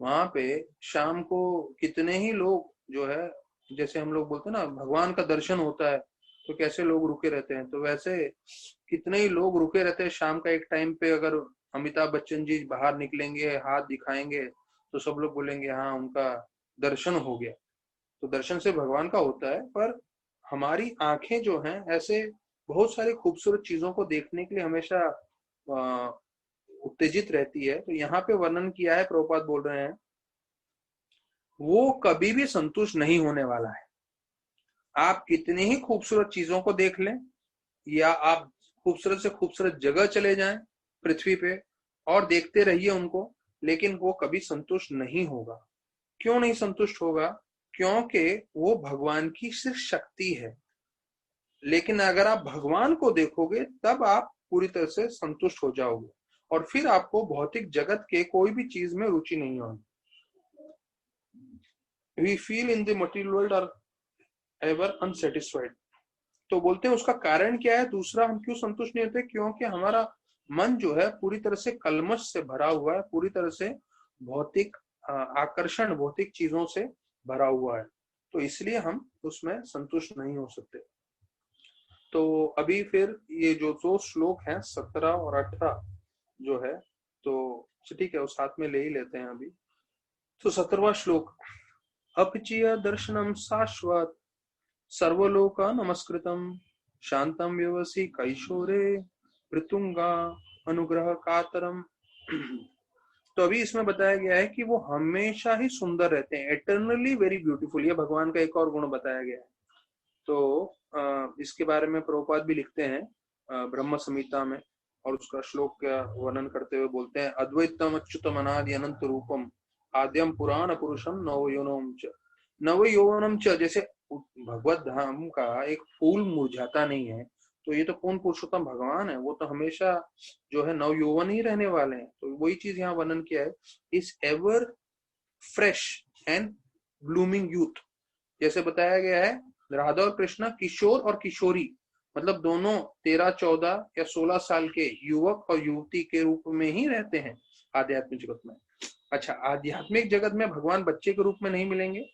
वहां पे शाम को कितने ही लोग जो है, जैसे हम लोग बोलते हैं ना भगवान का दर्शन होता है तो कैसे लोग रुके रहते हैं, तो वैसे कितने ही लोग रुके रहते हैं शाम का एक टाइम पे। अगर अमिताभ बच्चन जी बाहर निकलेंगे, हाथ दिखाएंगे, तो सब लोग बोलेंगे हाँ उनका दर्शन हो गया। तो दर्शन से भगवान का होता है, पर हमारी आंखें जो हैं ऐसे बहुत सारी खूबसूरत चीजों को देखने के लिए हमेशा उत्तेजित रहती है। तो यहाँ पे वर्णन किया है, प्रभुपाद बोल रहे हैं, वो कभी भी संतुष्ट नहीं होने वाला है। आप कितनी ही खूबसूरत चीजों को देख लें या आप खूबसूरत से खूबसूरत जगह चले जाएं पृथ्वी पे और देखते रहिए उनको, लेकिन वो कभी संतुष्ट नहीं होगा। क्यों नहीं संतुष्ट होगा? क्योंकि वो भगवान की सिर्फ शक्ति है। लेकिन अगर आप भगवान को देखोगे तब आप पूरी तरह से संतुष्ट हो जाओगे और फिर आपको भौतिक जगत के कोई भी चीज में रुचि नहीं होगी। We feel in the material world are ever unsatisfied। तो बोलते हैं उसका कारण क्या है? दूसरा, हम क्यों संतुष्ट नहीं होते? क्योंकि हमारा मन जो है पूरी तरह से कलमश से भरा हुआ है, पूरी तरह से भौतिक आकर्षण, भौतिक चीजों से भरा हुआ है। तो इसलिए हम उसमें संतुष्ट नहीं हो सकते। तो अभी फिर ये जो दो श्लोक हैं 17 और 18 जो है, तो ठीक है उस साथ में ले ही लेते हैं अभी। तो 17वां श्लोक, अपचिय दर्शनम शाश्वत सर्वलोका नमस्कृतम शांतम व्यवसी कैशोरे पृतुंगा अनुग्रह कातरम। तो अभी इसमें बताया गया है कि वो हमेशा ही सुंदर रहते हैं, एटर्नली वेरी ब्यूटीफुल। ये भगवान का एक और गुण बताया गया है। तो इसके बारे में प्रभुपाद भी लिखते हैं ब्रह्म संहिता में, और उसका श्लोक का वर्णन करते हुए बोलते हैं, अद्वैतम अच्युतम अनादि अनंत रूपम आद्यम पुराण पुरुषम नवयौवनम च। नवयौवनम च, जैसे भगवत धाम का एक फूल मुरझाता नहीं है, तो ये तो पूर्ण पुरुषोत्तम भगवान है, वो तो हमेशा जो है नवयौवन ही रहने वाले हैं। तो वही चीज यहाँ वर्णन किया है, इस ever fresh and blooming youth. जैसे बताया गया है राधा और कृष्ण किशोर और किशोरी, मतलब दोनों 13, 14 या 16 साल के युवक और युवती के रूप में ही रहते हैं आध्यात्मिक जगत में। अच्छा, आध्यात्मिक जगत में भगवान बच्चे के रूप में नहीं मिलेंगे,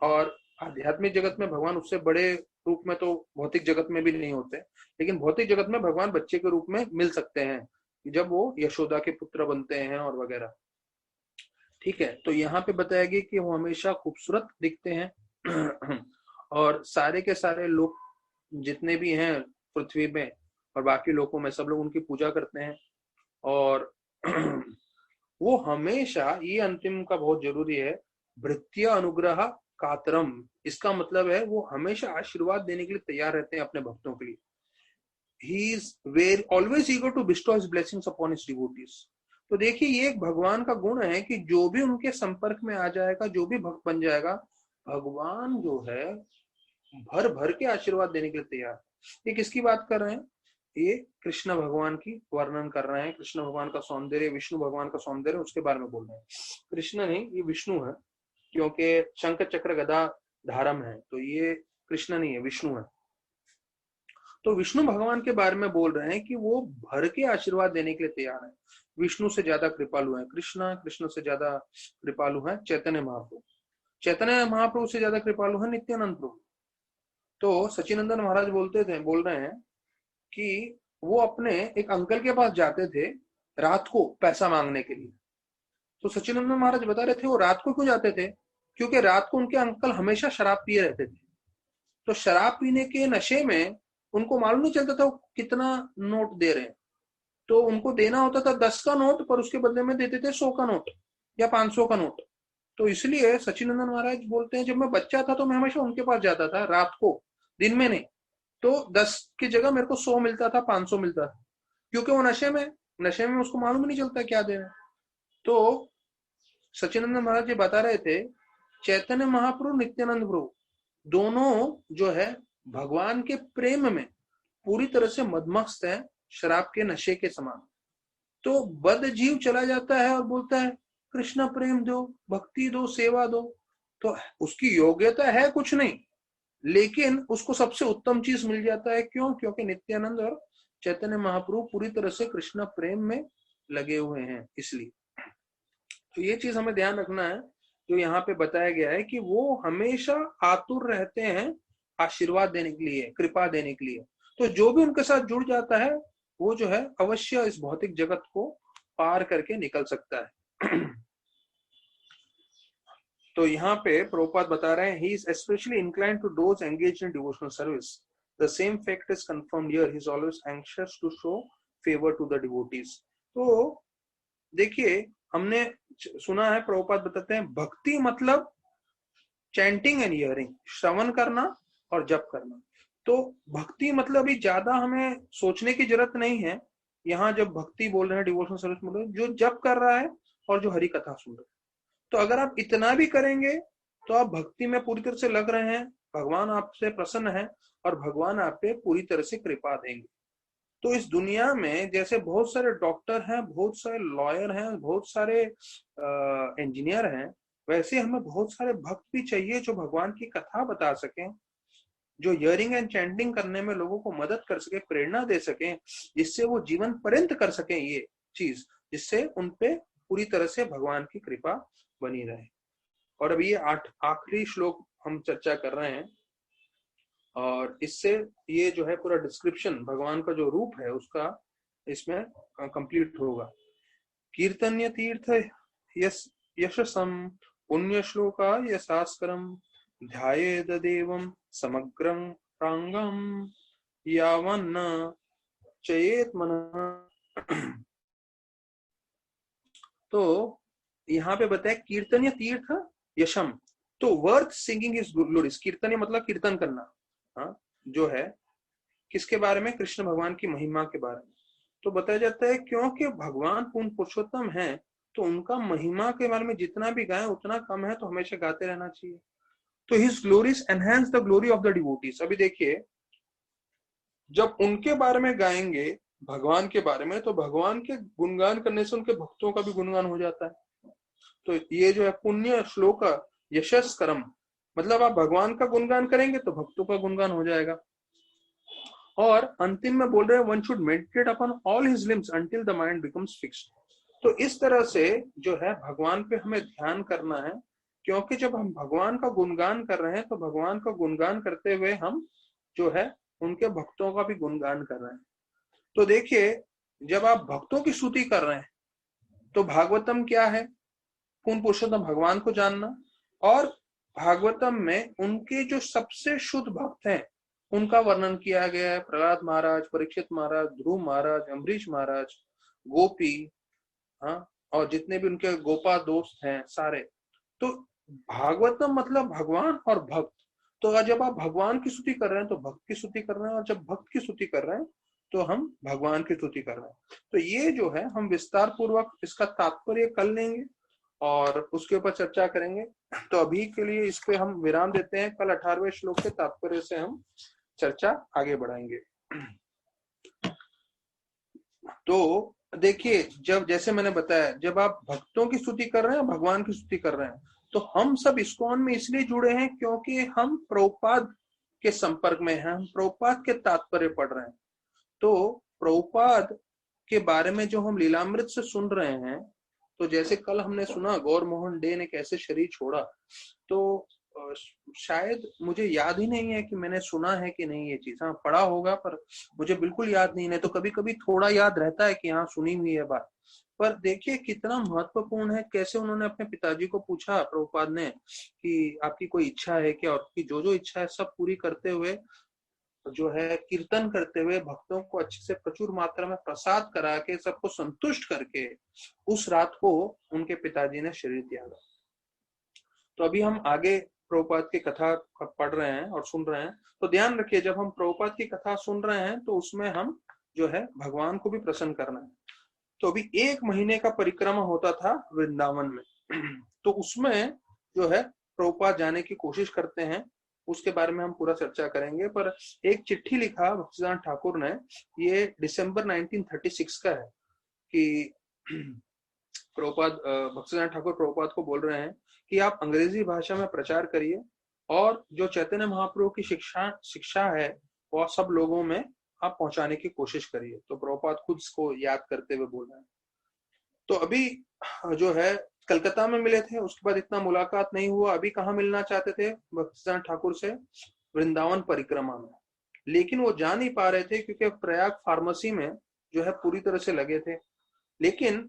और आध्यात्मिक जगत में भगवान उससे बड़े रूप में तो भौतिक जगत में भी नहीं होते, लेकिन भौतिक जगत में भगवान बच्चे के रूप में मिल सकते हैं जब वो यशोदा के पुत्र बनते हैं और वगैरह। ठीक है, तो यहाँ पे बताया गया कि वो हमेशा खूबसूरत दिखते हैं और सारे के सारे लोग जितने भी हैं पृथ्वी में और बाकी लोगों में, सब लोग उनकी पूजा करते हैं। और वो हमेशा, ये अंतिम का बहुत जरूरी है, भृत्य अनुग्रह कातरम, इसका मतलब है वो हमेशा आशीर्वाद देने के लिए तैयार रहते हैं अपने भक्तों के लिए। He is very always eager to bestow his blessings upon his devotees. तो देखिए, ये एक भगवान का गुण है कि जो भी उनके संपर्क में आ जाएगा, जो भी भक्त बन जाएगा, भगवान जो है भर भर के आशीर्वाद देने के लिए तैयार है। ये किसकी बात कर रहे हैं? ये कृष्ण भगवान की वर्णन कर रहे हैं। कृष्ण भगवान का सौंदर्य, विष्णु भगवान का सौंदर्य, उसके बारे में बोल रहे हैं। कृष्ण नहीं, ये विष्णु है, क्योंकि शंख चक्र गदा धारम है, तो ये कृष्ण नहीं है, विष्णु है। तो विष्णु भगवान के बारे में बोल रहे हैं कि वो भर के आशीर्वाद देने के लिए तैयार है। विष्णु से ज्यादा कृपालु है कृष्ण, कृष्ण से ज्यादा कृपालु है चैतन्य महाप्रभु, चैतन्य महाप्रभु से ज्यादा कृपालु है नित्यानंद प्रभु। तो सचिनंदन महाराज बोल रहे हैं कि वो अपने एक अंकल के पास जाते थे रात को पैसा मांगने के लिए। तो सचिनंदन महाराज बता रहे थे वो रात को क्यों जाते थे, क्योंकि रात को उनके अंकल हमेशा शराब पिए रहते थे। तो शराब पीने के नशे में उनको मालूम नहीं चलता था कितना नोट दे रहे हैं। तो उनको देना होता था 10 का नोट, पर उसके बदले में देते थे 100 का नोट या 500 का नोट। तो इसलिए सचिनंदन महाराज बोलते हैं, जब मैं बच्चा था तो मैं हमेशा उनके पास जाता था रात को, दिन में नहीं। तो 10 की जगह मेरे को 100 मिलता था, 500 मिलता था, क्योंकि वो नशे में उसको मालूम नहीं चलता क्या दे रहे हैं। तो सचिनंदन महाराज जी बता रहे थे, चैतन्य महाप्रभु नित्यानंद प्रभु दोनों जो है भगवान के प्रेम में पूरी तरह से मदमस्त है, शराब के नशे के समान। तो बद जीव चला जाता है और बोलता है कृष्ण प्रेम दो, भक्ति दो, सेवा दो। तो उसकी योग्यता है कुछ नहीं, लेकिन उसको सबसे उत्तम चीज मिल जाता है। क्यों? क्योंकि नित्यानंद और चैतन्य महाप्रभु पूरी तरह से कृष्ण प्रेम में लगे हुए हैं, इसलिए। तो ये चीज हमें ध्यान रखना है, जो यहाँ पे बताया गया है कि वो हमेशा आतुर रहते हैं आशीर्वाद देने के लिए, कृपा देने के लिए। तो जो भी उनके साथ जुड़ जाता है वो जो है अवश्य इस भौतिक जगत को पार करके निकल सकता है। तो यहाँ पे प्रभुपाद बता रहे हैं, he is especially inclined to those engaged in devotional service. The same fact is confirmed here. He is always anxious to show favor to the devotees. तो देखिए, हमने सुना है, प्रभुपाद बताते हैं, भक्ति मतलब चैंटिंग एंड हियरिंग, श्रवण करना और जप करना। तो भक्ति मतलब भी ज्यादा हमें सोचने की जरूरत नहीं है। यहाँ जब भक्ति बोल रहे हैं, डिवोशनल सर्विस बोल रहे हैं, जो जप कर रहा है और जो हरि कथा सुन रहे हैं, तो अगर आप इतना भी करेंगे तो आप भक्ति में पूरी तरह से लग रहे हैं, भगवान आपसे प्रसन्न है और भगवान आप पे पूरी तरह से कृपा देंगे। तो इस दुनिया में जैसे बहुत सारे डॉक्टर हैं, बहुत सारे लॉयर हैं, बहुत सारे इंजीनियर हैं, वैसे हमें बहुत सारे भक्त भी चाहिए जो भगवान की कथा बता सकें, जो हियरिंग एंड चैंटिंग करने में लोगों को मदद कर सके, प्रेरणा दे सके, जिससे वो जीवन पर्यंत कर सके ये चीज, जिससे उनपे पूरी तरह से भगवान की कृपा बनी रहे। और अब ये आखिरी श्लोक हम चर्चा कर रहे हैं, और इससे ये जो है पूरा डिस्क्रिप्शन भगवान का जो रूप है उसका इसमें कंप्लीट होगा। कीर्तन्य तीर्थ यशसम पुण्य श्लोका यशास्करम ध्यायेद देवम समग्रं प्रांगम यावन्न चयेत मन। तो यहाँ पे बताया कीर्तन्य तीर्थ यशम, तो वर्थ सिंगिंग इज ग्लोरीज। कीर्तन्य मतलब कीर्तन करना, हाँ, जो है किसके बारे में? कृष्ण भगवान की महिमा के बारे में। तो बताया जाता है क्योंकि भगवान पूर्ण पुरुषोत्तम है, तो उनका महिमा के बारे में जितना भी गाएं उतना कम है, तो हमेशा गाते रहना चाहिए। तो his glories enhance the glory of the devotees. अभी देखिए, जब उनके बारे में गाएंगे भगवान के बारे में, तो भगवान के गुणगान करने से उनके भक्तों का भी गुणगान हो जाता है। तो ये जो है पुण्य श्लोक यशस्करम, मतलब आप भगवान का गुणगान करेंगे तो भक्तों का गुणगान हो जाएगा। और अंतिम में बोल रहे हैं, one should meditate upon all his limbs until the mind becomes fixed. तो इस तरह से जो है भगवान पे हमें ध्यान करना है, क्योंकि जब हम भगवान का गुणगान कर रहे हैं तो भगवान का गुणगान करते हुए हम जो है उनके भक्तों का भी गुणगान कर रहे हैं। तो देखिए, जब आप भक्तों की स्तुति कर रहे हैं तो भागवतम क्या है? पूर्ण पुरुषोत्तम भगवान को जानना, और भागवतम में उनके जो सबसे शुद्ध भक्त हैं उनका वर्णन किया गया है। प्रहलाद महाराज, परीक्षित महाराज, ध्रुव महाराज, अम्बरीश महाराज, गोपी, हाँ, और जितने भी उनके गोपा दोस्त हैं सारे। तो भागवतम मतलब भगवान और भक्त। तो जब आप भगवान की स्तुति कर रहे हैं तो भक्त की स्तुति कर रहे हैं, और जब भक्त की स्तुति कर रहे हैं तो हम भगवान की स्तुति कर रहे हैं। तो ये जो है हम विस्तार पूर्वक इसका तात्पर्य कर लेंगे और उसके ऊपर चर्चा करेंगे। तो अभी के लिए इस पे हम विराम देते हैं। कल 18वें श्लोक के तात्पर्य से हम चर्चा आगे बढ़ाएंगे। तो देखिए, जब जैसे मैंने बताया, जब आप भक्तों की स्तुति कर रहे हैं, भगवान की स्तुति कर रहे हैं, तो हम सब इस्कॉन में इसलिए जुड़े हैं क्योंकि हम प्रभुपाद के संपर्क में हैं, हम प्रभुपाद के तात्पर्य पढ़ रहे हैं। तो प्रभुपाद के बारे में जो हम लीलामृत से सुन रहे हैं, तो जैसे कल हमने सुना गौर मोहन डे ने कैसे शरीर छोड़ा, तो शायद मुझे याद ही नहीं है कि मैंने सुना है कि नहीं ये चीज। हाँ, पढ़ा होगा पर मुझे बिल्कुल याद नहीं है। तो कभी कभी थोड़ा याद रहता है कि हाँ सुनी हुई है बात। पर देखिए कितना महत्वपूर्ण है, कैसे उन्होंने अपने पिताजी को पूछा प्रभुपाद ने कि आपकी कोई इच्छा है क्या, और की जो जो इच्छा है सब पूरी करते हुए, जो है कीर्तन करते हुए, भक्तों को अच्छे से प्रचुर मात्रा में प्रसाद करा के सबको संतुष्ट करके उस रात को उनके पिताजी ने शरीर त्यागा। तो अभी हम आगे प्रभुपाद की कथा पढ़ रहे हैं और सुन रहे हैं। तो ध्यान रखिए, जब हम प्रभुपाद की कथा सुन रहे हैं तो उसमें हम जो है भगवान को भी प्रसन्न करना है। तो अभी 1 महीने का परिक्रमा होता था वृंदावन में। तो उसमें जो है प्रभुपाद जाने की कोशिश करते हैं, उसके बारे में हम पूरा चर्चा करेंगे। पर एक चिट्ठी लिखा भक्तिसिद्धांत ठाकुर ने, ये दिसंबर 1936 का है, कि प्रभुपाद, भक्तिसिद्धांत ठाकुर प्रभुपाद को बोल रहे हैं कि आप अंग्रेजी भाषा में प्रचार करिए और जो चैतन्य महाप्रभु की शिक्षा है वो सब लोगों में आप पहुंचाने की कोशिश करिए। तो प्रभुपाद खुद इसको याद करते हुए बोल रहे हैं। तो अभी जो है कलकत्ता में मिले थे, उसके बाद इतना मुलाकात नहीं हुआ। अभी कहाँ मिलना चाहते थे भक्तिसिद्धांत ठाकुर से? वृंदावन परिक्रमा में। लेकिन वो जा नहीं पा रहे थे क्योंकि प्रयाग फार्मेसी में जो है पूरी तरह से लगे थे। लेकिन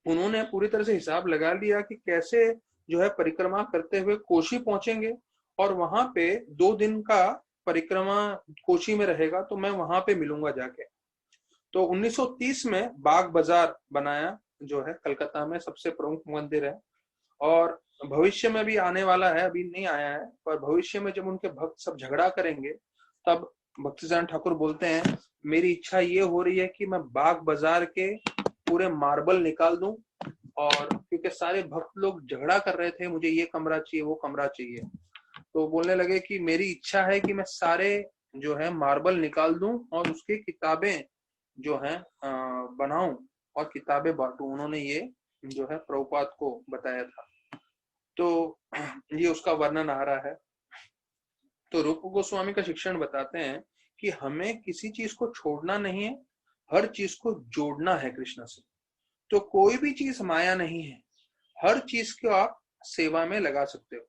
उन्होंने पूरी तरह से हिसाब लगा लिया कि कैसे जो है परिक्रमा करते हुए कोशी पहुंचेंगे, और वहां पे 2 दिन का परिक्रमा कोशी में रहेगा, तो मैं वहां पे मिलूंगा जाके। तो 1930 में बाग बाजार बनाया, जो है कलकत्ता में सबसे प्रमुख मंदिर है, और भविष्य में भी आने वाला है, अभी नहीं आया है, पर भविष्य में जब उनके भक्त सब झगड़ा करेंगे तब भक्तिसिद्धांत ठाकुर बोलते हैं, मेरी इच्छा ये हो रही है कि मैं बाग बाजार के पूरे मार्बल निकाल दूं, और क्योंकि सारे भक्त लोग झगड़ा कर रहे थे, मुझे ये कमरा चाहिए, वो कमरा चाहिए। तो बोलने लगे कि मेरी इच्छा है कि मैं सारे जो है मार्बल निकाल दूं और उसकी किताबें जो है बनाऊं और किताबें बांटूं। उन्होंने ये जो है प्रभुपाद को बताया था। तो ये उसका वर्णन आ रहा है। तो रूप गोस्वामी का शिक्षण बताते हैं कि हमें किसी चीज को छोड़ना नहीं है, हर चीज को जोड़ना है कृष्ण से। तो कोई भी चीज माया नहीं है, हर चीज को आप सेवा में लगा सकते हो।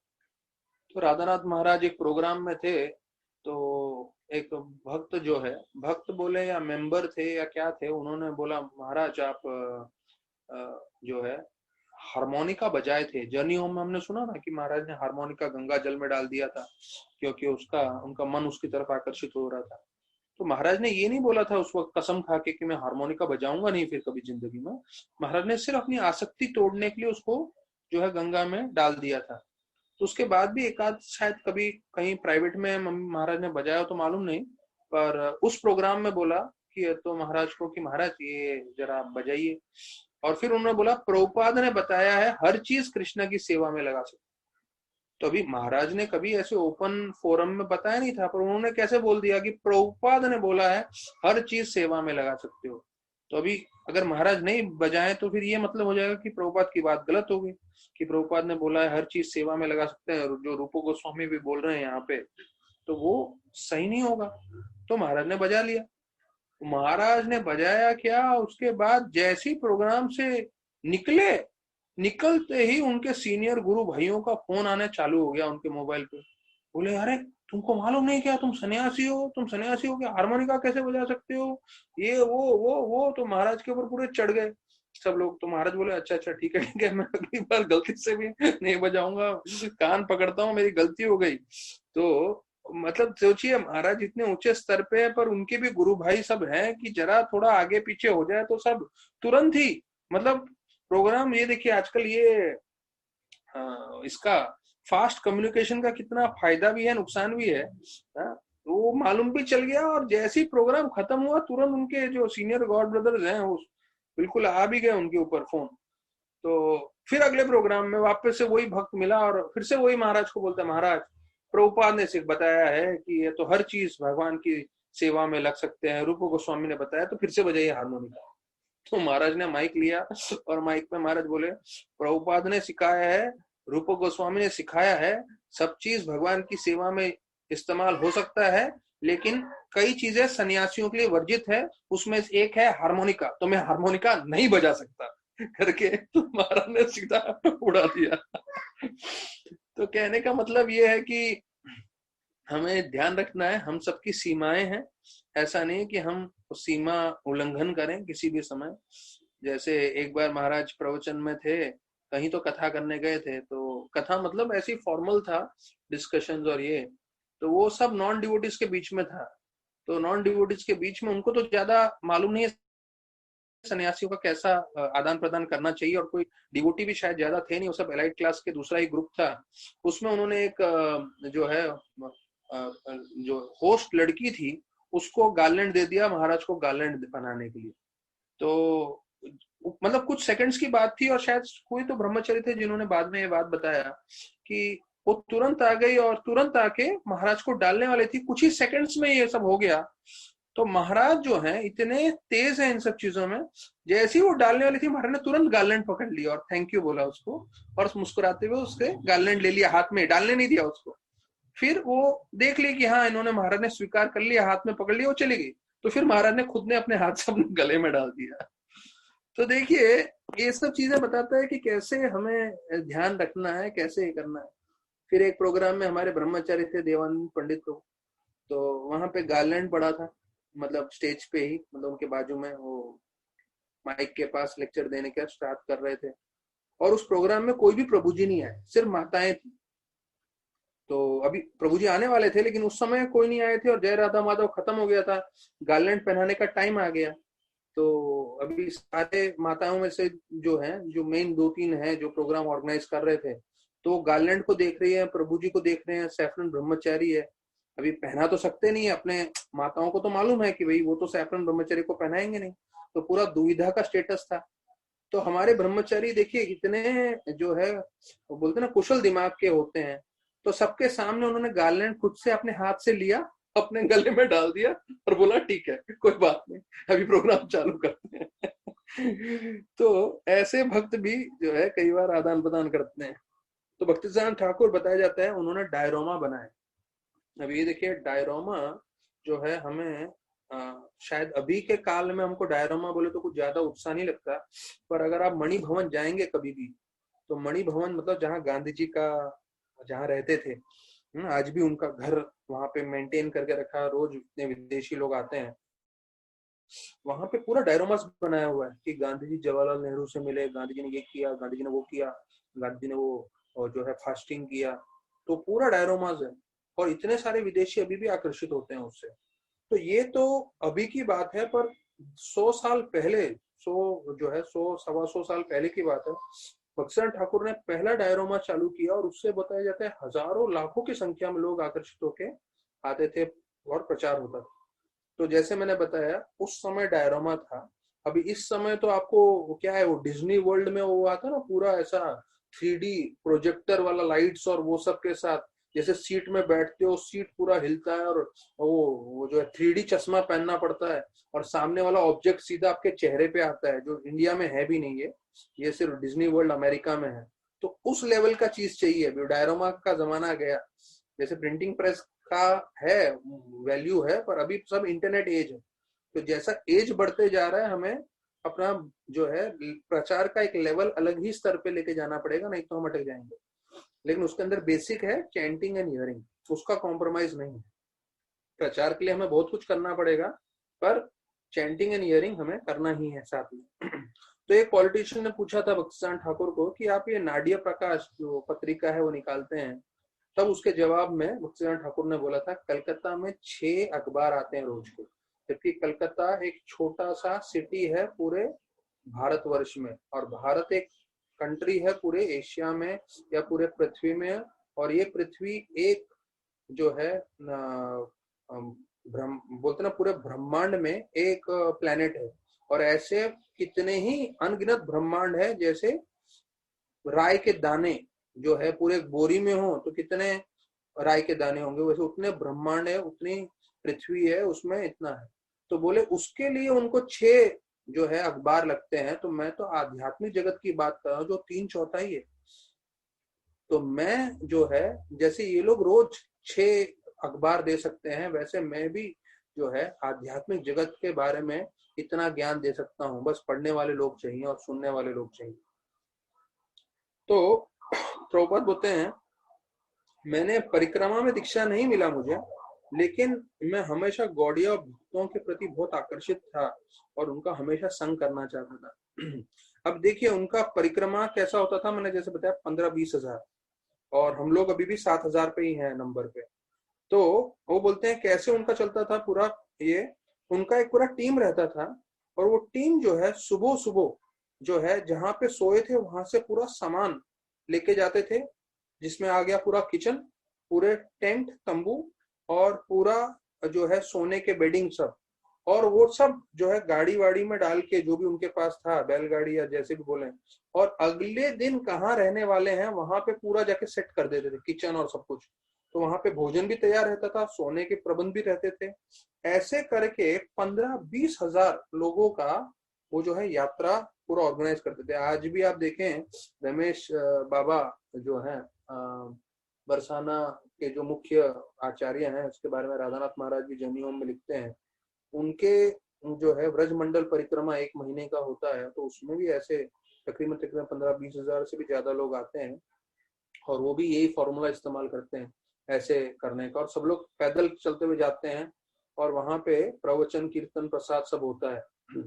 तो राधानाथ महाराज एक प्रोग्राम में थे, तो एक भक्त जो है, भक्त बोले या मेंबर थे या क्या थे, उन्होंने बोला महाराज आप जो है हारमोनिका बजाए थे। जर्नी होम में हमने सुना ना कि महाराज ने हारमोनिका गंगा जल में डाल दिया था क्योंकि उनका मन उसकी तरफ आकर्षित हो रहा था। तो महाराज ने ये नहीं बोला था उस वक्त कसम खा के कि मैं हारमोनिका बजाऊंगा नहीं फिर कभी जिंदगी में। महाराज ने सिर्फ अपनी आसक्ति तोड़ने के लिए उसको जो है गंगा में डाल दिया था। तो उसके बाद भी एक आध शायद कभी कहीं प्राइवेट में महाराज ने बजाया तो मालूम नहीं, पर उस प्रोग्राम में बोला कि तो महाराज को कि महाराज ये जरा बजाइए। और फिर उन्होंने बोला प्रभुपाद ने बताया है हर चीज कृष्ण की सेवा में लगा सकते। तो अभी महाराज ने कभी ऐसे ओपन फोरम में बताया नहीं था, पर उन्होंने कैसे बोल दिया कि प्रभुपाद ने बोला है हर चीज सेवा में लगा सकते हो। तो अभी अगर महाराज नहीं बजाए तो फिर ये मतलब हो जाएगा कि प्रभुपाद की बात गलत हो गई, कि प्रभुपाद ने बोला है हर चीज सेवा में लगा सकते हैं, जो रूप गोस्वामी भी बोल रहे हैं यहाँ पे, तो वो सही नहीं होगा। तो महाराज ने बजा लिया। महाराज ने बजाया क्या, उसके बाद जैसी प्रोग्राम से निकलते ही उनके सीनियर गुरु भाइयों का फोन आने चालू हो गया उनके मोबाइल पे। बोले अरे तुमको मालूम नहीं क्या, तुम सन्यासी हो, तुम सन्यासी हो क्या, हारमोनिका कैसे बजा सकते हो, ये वो। तो महाराज के ऊपर पूरे चढ़ गए सब लोग। तो महाराज बोले अच्छा ठीक है, मैं अगली बार गलती से भी नहीं बजाऊंगा, कान पकड़ता हूँ, मेरी गलती हो गई। तो मतलब सोचिए महाराज इतने ऊंचे स्तर पे है, पर उनके भी गुरु भाई सब हैं कि जरा थोड़ा आगे पीछे हो जाए तो सब तुरंत ही, मतलब प्रोग्राम, ये देखिए आजकल ये इसका फास्ट कम्युनिकेशन का कितना फायदा भी है नुकसान भी है। तो वो मालूम भी चल गया, और जैसे ही प्रोग्राम खत्म हुआ तुरंत उनके जो सीनियर गॉड ब्रदर्स हैं वो बिल्कुल आ भी गए उनके ऊपर फोन। तो फिर अगले प्रोग्राम में वापस से वही भक्त मिला और फिर से वही महाराज को बोलता है, महाराज प्रभुपाद ने सिर्फ बताया है कि ये तो हर चीज भगवान की सेवा में लग सकते हैं, रूप गोस्वामी ने बताया, तो फिर से बजाइए हारमोनिका। तो महाराज ने माइक लिया और माइक में महाराज बोले, प्रभुपाद ने सिखाया है, रूप गोस्वामी ने सिखाया है, सब चीज भगवान की सेवा में इस्तेमाल हो सकता है, लेकिन कई चीजें सन्यासियों के लिए वर्जित है, उसमें एक है हारमोनिका, तो मैं हारमोनिका नहीं बजा सकता करके तो महाराज ने सीधा उड़ा दिया। तो कहने का मतलब ये है कि हमें ध्यान रखना है, हम सबकी सीमाएं हैं, ऐसा नहीं कि हम सीमा उल्लंघन करें किसी भी समय। जैसे एक बार महाराज प्रवचन में थे, कहीं तो कथा करने गए थे, तो कथा मतलब ऐसी फॉर्मल था डिस्कशंस और ये, तो वो सब नॉन डिवोटीज के बीच में था। तो नॉन डिवोटीज के बीच में उनको तो ज्यादा मालूम नहीं है सन्यासियों का कैसा आदान प्रदान करना चाहिए, और कोई डिवोटी भी शायद ज्यादा थे नहीं, वो सब एलाइट क्लास के दूसरा ही ग्रुप था। उसमें उन्होंने एक जो है जो होस्ट लड़की थी उसको गार्लैंड दे दिया महाराज को गार्लैंड बनाने के लिए। तो मतलब कुछ सेकंड्स की बात थी, और शायद कोई तो ब्रह्मचारी थे जिन्होंने बाद में ये बात बताया कि वो तुरंत आ गई और तुरंत आके महाराज को डालने वाले थी, कुछ ही सेकंड्स में ये सब हो गया। तो महाराज जो है इतने तेज है इन सब चीजों में, जैसे ही वो डालने वाली थी महाराज ने तुरंत गार्लैंड पकड़ लिया और थैंक यू बोला उसको, और मुस्कुराते हुए उसके गार्लैंड ले लिया हाथ में, डालने नहीं दिया उसको। फिर वो देख ली कि हाँ इन्होंने, महाराज ने स्वीकार कर लिया, हाथ में पकड़ लिया, वो चली गई। तो फिर महाराज ने खुद ने अपने हाथ से अपने गले में डाल दिया। तो देखिए ये सब चीजें बताता है कि कैसे हमें ध्यान रखना है, कैसे करना है। फिर एक प्रोग्राम में हमारे ब्रह्मचारी थे देवानंद पंडित को, तो वहां पे गार्लैंड पड़ा था, मतलब स्टेज पे ही, मतलब उनके बाजू में वो माइक के पास लेक्चर देने का स्टार्ट कर रहे थे, और उस प्रोग्राम में कोई भी प्रभु जी नहीं आए, सिर्फ माताएं थी। तो अभी प्रभु जी आने वाले थे लेकिन उस समय कोई नहीं आए थे, और जय राधा माधव खत्म हो गया था, गार्लैंड पहनाने का टाइम आ गया। तो अभी सारे माताओं में से जो है, जो मेन 2-3 है जो प्रोग्राम ऑर्गेनाइज कर रहे थे, तो गार्लैंड को देख रही है, प्रभु जी को देख रहे हैं, सैफरन ब्रह्मचारी है, अभी पहना तो सकते नहीं अपने, माताओं को तो मालूम है कि भाई वो तो सैफरन ब्रह्मचारी को पहनाएंगे नहीं, तो पूरा दुविधा का स्टेटस था। तो हमारे ब्रह्मचारी देखिए इतने जो है वो बोलते ना कुशल दिमाग के होते हैं, तो सबके सामने उन्होंने गार्लैंड खुद से अपने हाथ से लिया, अपने गले में डाल दिया और बोला ठीक है कोई बात नहीं, अभी प्रोग्राम चालू करते हैं। तो ऐसे भक्त भी जो है कई बार आदान प्रदान करते हैं। तो भक्तिसिद्धांत ठाकुर बताया जाता है उन्होंने डायरोमा बनाए। अब ये देखिए डायरोमा जो है हमें शायद अभी के काल में हमको डायरोमा बोले तो कुछ ज्यादा उत्साह नहीं लगता, पर अगर आप मणि भवन जाएंगे कभी भी, तो मणि भवन मतलब जहाँ गांधी जी का जहाँ रहते थे, आज भी उनका घर वहां पे मेंटेन करके रखा, रोज इतने विदेशी लोग आते हैं, वहां पे पूरा डायरोमास बनाया हुआ है कि गांधी जी जवाहरलाल नेहरू से मिले, गांधी जी ने ये किया, गांधी जी ने वो किया, गांधी जी ने वो और जो है फास्टिंग किया, तो पूरा डायरोमास है, और इतने सारे विदेशी अभी भी आकर्षित होते हैं उससे। तो ये तो अभी की बात है, पर 100 साल पहले, 100 जो है 100-125 साल पहले की बात है, भक्तिसिद्धांत ठाकुर ने पहला डायरोमा चालू किया, और उससे बताया जाता है हजारों लाखों की संख्या में लोग आकर्षित होके आते थे और प्रचार होता था। तो जैसे मैंने बताया उस समय डायरोमा था, अभी इस समय तो आपको क्या है, वो डिज्नी वर्ल्ड में वो आता ना पूरा ऐसा 3D प्रोजेक्टर वाला लाइट्स और वो सब के साथ, जैसे सीट में बैठते हो सीट पूरा हिलता है, और वो जो है 3D चश्मा पहनना पड़ता है, और सामने वाला ऑब्जेक्ट सीधा आपके चेहरे पे आता है, जो इंडिया में है भी नहीं है, ये सिर्फ डिज्नी वर्ल्ड अमेरिका में है। तो उस लेवल का चीज चाहिए, अभी डायरोमा का जमाना गया। जैसे प्रिंटिंग प्रेस का है वैल्यू है, पर अभी सब इंटरनेट एज है, तो जैसा एज बढ़ते जा रहा है हमें अपना जो है प्रचार का एक लेवल अलग ही स्तर पे लेके जाना पड़ेगा, नहीं तो हम अटक जाएंगे। लेकिन उसके अंदर बेसिक है चैंटिंग एंड हियरिंग, उसका कॉम्प्रोमाइज नहीं है। प्रचार के लिए हमें बहुत कुछ करना पड़ेगा, पर चैंटिंग एंड हियरिंग हमें करना ही है साथ में। तो एक पॉलिटिशियन ने पूछा था भक्तिसिद्धांत ठाकुर को कि आप ये नाडिया प्रकाश जो पत्रिका है वो निकालते हैं, तब उसके जवाब में भक्तिसिद्धांत ठाकुर ने बोला था, कलकत्ता में 6 अखबार आते हैं रोज के, जबकि कलकत्ता एक छोटा सा सिटी है पूरे भारतवर्ष में, और भारत एक कंट्री है पूरे एशिया में या पूरे पृथ्वी में, और ये पृथ्वी एक जो है बोलते ना पूरे ब्रह्मांड में एक प्लेनेट है। और ऐसे कितने ही अनगिनत ब्रह्मांड है, जैसे राय के दाने जो है पूरे बोरी में हो तो कितने राय के दाने होंगे, वैसे उतने ब्रह्मांड है, उतनी पृथ्वी है, उसमें इतना है। तो बोले उसके लिए उनको 6 जो है अखबार लगते हैं। तो मैं तो आध्यात्मिक जगत की बात कर रहा हूँ जो 3/4 है। तो मैं जो है, जैसे ये लोग रोज 6 अखबार दे सकते हैं, वैसे मैं भी जो है आध्यात्मिक जगत के बारे में इतना ज्ञान दे सकता हूँ। बस पढ़ने वाले लोग चाहिए और सुनने वाले लोग चाहिए। तो प्रभुपाद बोलते हैं, मैंने परिक्रमा में दीक्षा नहीं मिला मुझे, लेकिन मैं हमेशा गौड़िया भक्तों के प्रति बहुत आकर्षित था और उनका हमेशा संग करना चाहता था। अब देखिए उनका परिक्रमा कैसा होता था, मैंने जैसे बताया 15-20 हजार, और हम लोग अभी भी 7,000 पे ही हैं नंबर पे। तो वो बोलते हैं कैसे उनका चलता था पूरा, ये उनका एक पूरा टीम रहता था, और वो टीम जो है सुबह सुबह जो है जहां पे सोए थे वहां से पूरा सामान लेके जाते थे, जिसमें आ गया पूरा किचन, पूरे टेंट तंबू, और पूरा जो है सोने के बेडिंग सब, और वो सब जो है गाड़ी वाड़ी में डाल के, जो भी उनके पास था, बैलगाड़ी या जैसे भी बोले, और अगले दिन कहाँ रहने वाले हैं वहां पे पूरा जाके सेट कर देते थे, किचन और सब कुछ। तो वहां पे भोजन भी तैयार रहता था, सोने के प्रबंध भी रहते थे। ऐसे करके 15-20 हजार लोगों का वो जो है यात्रा पूरा ऑर्गेनाइज करते थे। आज भी आप देखें, रमेश बाबा जो है बरसाना के जो मुख्य आचार्य हैं, उसके बारे में राधानाथ महाराज भी जनियों में लिखते हैं। उनके जो है व्रज मंडल परिक्रमा 1 महीने का होता है, तो उसमें भी ऐसे तकरीबन 15-20 हजार से भी ज्यादा लोग आते हैं, और वो भी यही फॉर्मूला इस्तेमाल करते हैं ऐसे करने का। और सब लोग पैदल चलते हुए जाते हैं, और वहां पे प्रवचन कीर्तन प्रसाद सब होता है।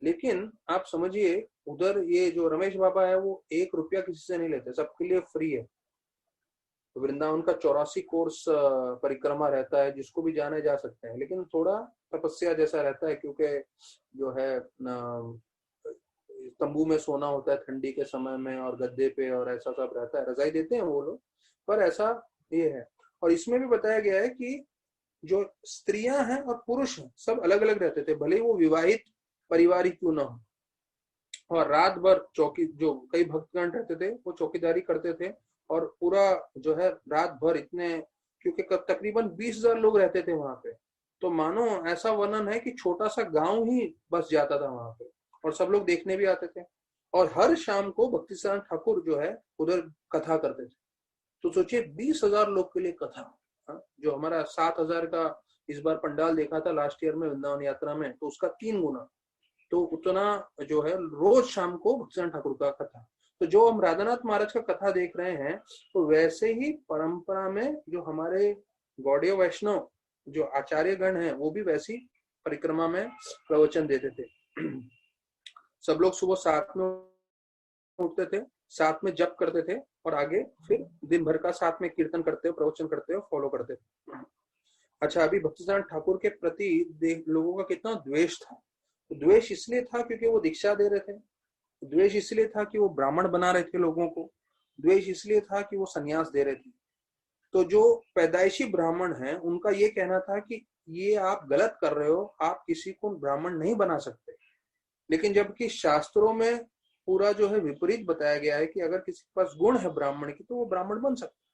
लेकिन आप समझिए, उधर ये जो रमेश बाबा है वो 1 रुपया किसी से नहीं लेते, सबके लिए फ्री है। वृंदावन का 84 कोर्स परिक्रमा रहता है, जिसको भी जाने जा सकते हैं, लेकिन थोड़ा तपस्या जैसा रहता है, क्योंकि जो है तंबू में सोना होता है ठंडी के समय में, और गद्दे पे और ऐसा सब रहता है, रजाई देते हैं वो लोग, पर ऐसा ये है। और इसमें भी बताया गया है कि जो स्त्रियां हैं और पुरुष हैं सब अलग अलग रहते थे, भले ही वो विवाहित परिवार ही क्यों ना हो। और रात भर चौकी, जो कई भक्तगण रहते थे वो चौकीदारी करते थे, और पूरा जो है रात भर इतने, क्योंकि तकरीबन 20,000 लोग रहते थे वहां पे। तो मानो ऐसा वर्णन है कि छोटा सा गांव ही बस जाता था वहां पे, और सब लोग देखने भी आते थे। और हर शाम को भक्तिसिद्धांत ठाकुर जो है उधर कथा करते थे। तो सोचिए 20,000 लोग के लिए कथा, जो हमारा 7,000 का इस बार पंडाल देखा था लास्ट ईयर में वृंदावन यात्रा में, तो उसका 3 गुना। तो उतना जो है रोज शाम को भक्तिसिद्धांत ठाकुर का कथा। तो जो हम राधानाथ महाराज का कथा देख रहे हैं, तो वैसे ही परंपरा में जो हमारे गौड़ीय वैष्णव जो आचार्य गण हैं, वो भी वैसी परिक्रमा में प्रवचन देते थे। सब लोग सुबह 7 में उठते थे, 7 में जप करते थे, और आगे फिर दिन भर का 7 में कीर्तन करते हो, प्रवचन करते हो, फॉलो करते थे। अच्छा, अभी भक्तिसिद्धांत ठाकुर के प्रति लोगों का कितना द्वेष था। द्वेष इसलिए था क्योंकि वो दीक्षा दे रहे थे, द्वेष इसलिए था कि वो ब्राह्मण बना रहे थे लोगों को, द्वेष इसलिए था कि वो सन्यास दे रहे थे। तो जो पैदाइशी ब्राह्मण हैं उनका ये कहना था कि ये आप गलत कर रहे हो, आप किसी को ब्राह्मण नहीं बना सकते। लेकिन जबकि शास्त्रों में पूरा जो है विपरीत बताया गया है कि अगर किसी के पास गुण है ब्राह्मण की तो वो ब्राह्मण बन सकता है।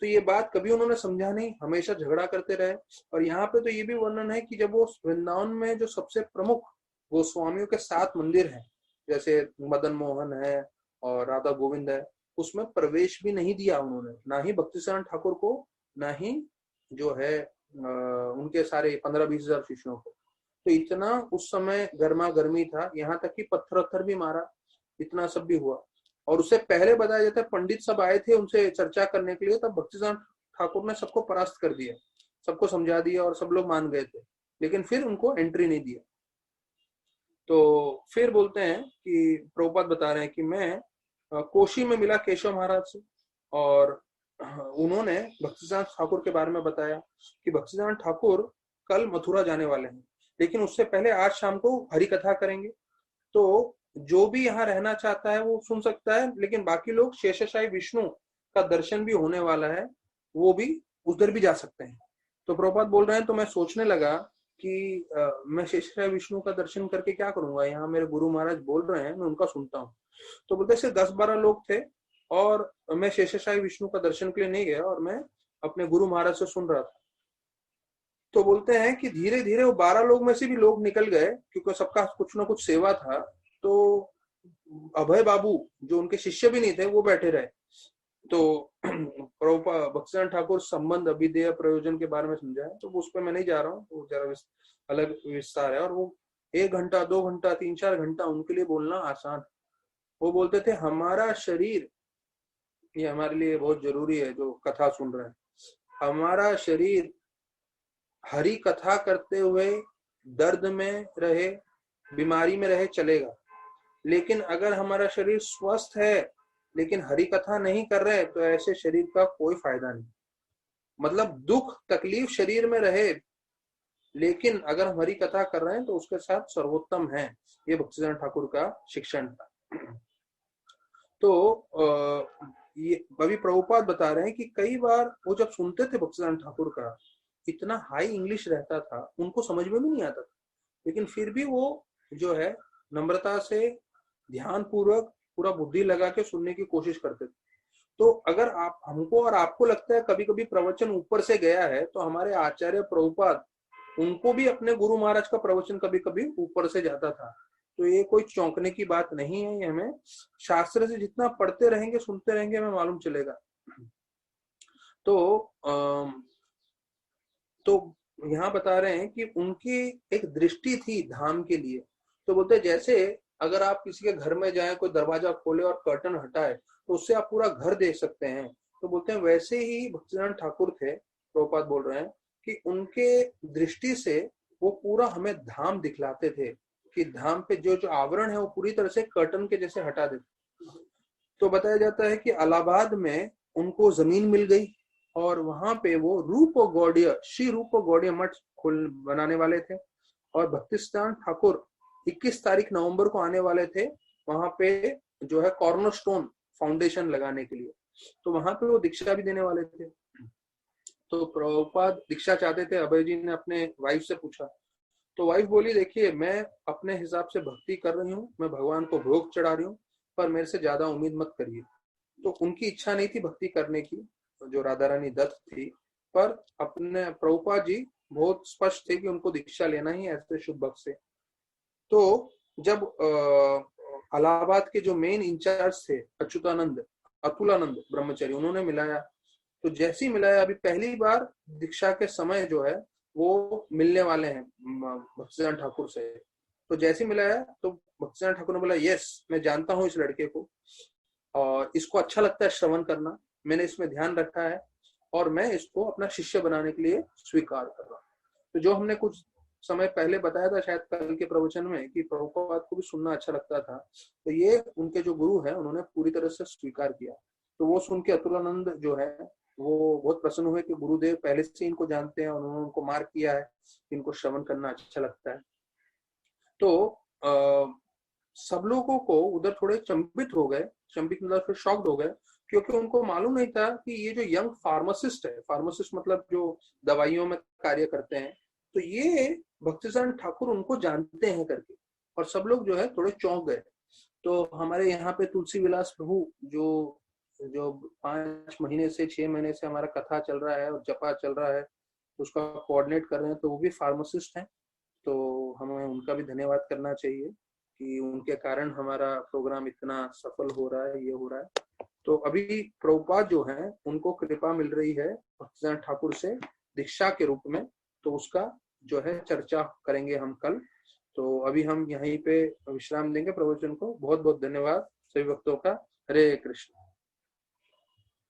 तो ये बात कभी उन्होंने समझा नहीं, हमेशा झगड़ा करते रहे। और यहाँ पे तो ये भी वर्णन है कि जब वो वृंदावन में जो सबसे प्रमुख गोस्वामियों के 7 मंदिर हैं, जैसे मदन मोहन है और राधा गोविंद है, उसमें प्रवेश भी नहीं दिया उन्होंने, ना ही भक्तिसिद्धांत ठाकुर को, ना ही जो है उनके सारे 15-20 हजार शिष्यों को। तो इतना उस समय गर्मा गर्मी था, यहाँ तक कि पत्थर वत्थर भी मारा, इतना सब भी हुआ। और उससे पहले बताया जाता है पंडित सब आए थे उनसे चर्चा करने के लिए, तब भक्तिसिद्धांत ठाकुर ने सबको परास्त कर दिया, सबको समझा दिया, और सब लोग मान गए थे, लेकिन फिर उनको एंट्री नहीं दिया। तो फिर बोलते हैं कि प्रभुपाद बता रहे हैं कि मैं कोशी में मिला केशव महाराज से, और उन्होंने भक्तिसिद्धांत ठाकुर के बारे में बताया कि भक्तिसिद्धांत ठाकुर कल मथुरा जाने वाले हैं, लेकिन उससे पहले आज शाम को हरि कथा करेंगे। तो जो भी यहाँ रहना चाहता है वो सुन सकता है, लेकिन बाकी लोग शेषशाही विष्णु का दर्शन भी होने वाला है, वो भी उधर भी जा सकते हैं। तो प्रभुपाद बोल रहे हैं, तो मैं सोचने लगा कि मैं शेषशाही विष्णु का दर्शन करके क्या करूंगा, यहाँ मेरे गुरु महाराज बोल रहे हैं, मैं उनका सुनता हूँ। तो बोलते सिर्फ 10-12 लोग थे और मैं शेषशाही विष्णु का दर्शन के लिए नहीं गया और मैं अपने गुरु महाराज से सुन रहा था। तो बोलते हैं कि धीरे धीरे वो 12 लोग में से भी लोग निकल गए, क्योंकि सबका कुछ ना कुछ सेवा था। तो अभय बाबू जो उनके शिष्य भी नहीं थे वो बैठे रहे। तो प्रभुपाद भक्तिसिद्धांत ठाकुर संबंध अभिधेय प्रयोजन के बारे में समझाया, तो उस पर मैं नहीं जा रहा हूँ, वो जरा अलग विस्तार है। और वो 1 घंटा 2 घंटा 3-4 घंटा उनके लिए बोलना आसान। वो बोलते थे हमारा शरीर, ये हमारे लिए बहुत जरूरी है जो कथा सुन रहे हैं, हमारा शरीर हरि कथा करते हुए दर्द में रहे, बीमारी में रहे चलेगा, लेकिन अगर हमारा शरीर स्वस्थ है लेकिन हरि कथा नहीं कर रहे तो ऐसे शरीर का कोई फायदा नहीं। मतलब दुख तकलीफ शरीर में रहे, लेकिन अगर हम हरि कथा कर रहे हैं तो उसके साथ सर्वोत्तम है। ये भक्तिसिद्धांत ठाकुर का शिक्षण था। तो ये अभी प्रभुपाद बता रहे हैं कि कई बार वो जब सुनते थे भक्तिसिद्धांत ठाकुर का, इतना हाई इंग्लिश रहता था, उनको समझ में भी नहीं आता था, लेकिन फिर भी वो जो है नम्रता से ध्यान पूर्वक पूरा बुद्धि लगा के सुनने की कोशिश करते थे। तो अगर आप हमको और आपको लगता है कभी कभी प्रवचन ऊपर से गया है, तो हमारे आचार्य प्रभुपाद, उनको भी अपने गुरु महाराज का प्रवचन कभी कभी ऊपर से जाता था। तो ये कोई चौंकने की बात नहीं है, ये हमें शास्त्र से जितना पढ़ते रहेंगे सुनते रहेंगे हमें मालूम चलेगा। तो यहाँ बता रहे हैं कि उनकी एक दृष्टि थी धाम के लिए। तो बोलते जैसे अगर आप किसी के घर में जाएं, कोई दरवाजा खोले और कर्टन हटाए तो उससे आप पूरा घर देख सकते हैं। तो बोलते हैं वैसे ही भक्तिसिद्धांत ठाकुर थे, प्रभुपाद बोल रहे हैं कि उनके दृष्टि से वो पूरा हमें धाम दिखलाते थे, कि धाम पे जो जो आवरण है वो पूरी तरह से कर्टन के जैसे हटा देते। तो बताया जाता है कि इलाहाबाद में उनको जमीन मिल गई और वहां पे वो रूप गौड़ीय, श्री रूप गौड़ीय मठ बनाने वाले थे। और भक्तिसिद्धांत ठाकुर 21 तारीख नवंबर को आने वाले थे वहां पे जो है कॉर्नरस्टोन फाउंडेशन लगाने के लिए। तो वहां पे वो दीक्षा भी देने वाले थे। तो प्रभुपाद दीक्षा चाहते थे। अभय जी ने अपने वाइफ से पूछा, तो वाइफ बोली देखिए मैं अपने हिसाब से भक्ति कर रही हूँ, मैं भगवान को भोग चढ़ा रही हूँ, पर मेरे से ज्यादा उम्मीद मत करिए। तो उनकी इच्छा नहीं थी भक्ति करने की, जो राधा रानी दत्त थी, पर अपने प्रभुपाद जी बहुत स्पष्ट थे कि उनको दीक्षा लेना ही ऐसे शुभ भक्त से। तो जब इलाहाबाद के जो मेन इंचार्ज थे अतुलानंद ब्रह्मचारी, उन्होंने मिलाया। तो जैसे ही मिलाया, अभी पहली बार दीक्षा के समय जो है वो मिलने वाले हैं भक्तिसिद्धांत ठाकुर से। तो जैसे ही मिलाया तो भक्तिसिद्धांत ठाकुर ने बोला यस, मैं जानता हूँ इस लड़के को और इसको अच्छा लगता है श्रवण करना, मैंने इसमें ध्यान रखा है और मैं इसको अपना शिष्य बनाने के लिए स्वीकार कर रहा हूँ। तो जो हमने कुछ समय पहले बताया था शायद कल के प्रवचन में कि प्रभुपाद को भी सुनना अच्छा लगता था, तो ये उनके जो गुरु है उन्होंने पूरी तरह से स्वीकार किया। तो वो सुन के अतुलानंद जो है वो बहुत प्रसन्न हुए कि गुरुदेव पहले से इनको जानते हैं और उन्होंने उनको मार्क किया है कि इनको श्रवण करना अच्छा लगता है। तो सब लोगों को उधर थोड़े चंबित हो गए, चंबित मतलब फिर शॉक्ड हो गए, क्योंकि उनको मालूम नहीं था कि ये जो यंग फार्मासिस्ट है, फार्मासिस्ट मतलब जो दवाइयों में कार्य करते हैं, तो ये भक्तिसिद्धांत ठाकुर उनको जानते हैं करके। और सब लोग जो है थोड़े चौंक गए। तो हमारे यहाँ पे तुलसी विलास प्रभु जो 5 महीने से 6 महीने से हमारा कथा चल रहा है और जपा चल रहा है, उसका कोऑर्डिनेट कर रहे हैं, तो वो भी फार्मासिस्ट हैं। तो हमें उनका भी धन्यवाद करना चाहिए कि उनके कारण हमारा प्रोग्राम इतना सफल हो रहा है, ये हो रहा है। तो अभी प्रभुपाद जो है उनको कृपा मिल रही है भक्तिसिद्धांत ठाकुर से दीक्षा के रूप में, तो उसका जो है चर्चा करेंगे हम कल। तो अभी हम यहीं पे विश्राम देंगे प्रवचन को। बहुत बहुत धन्यवाद सभी भक्तों का। हरे कृष्ण।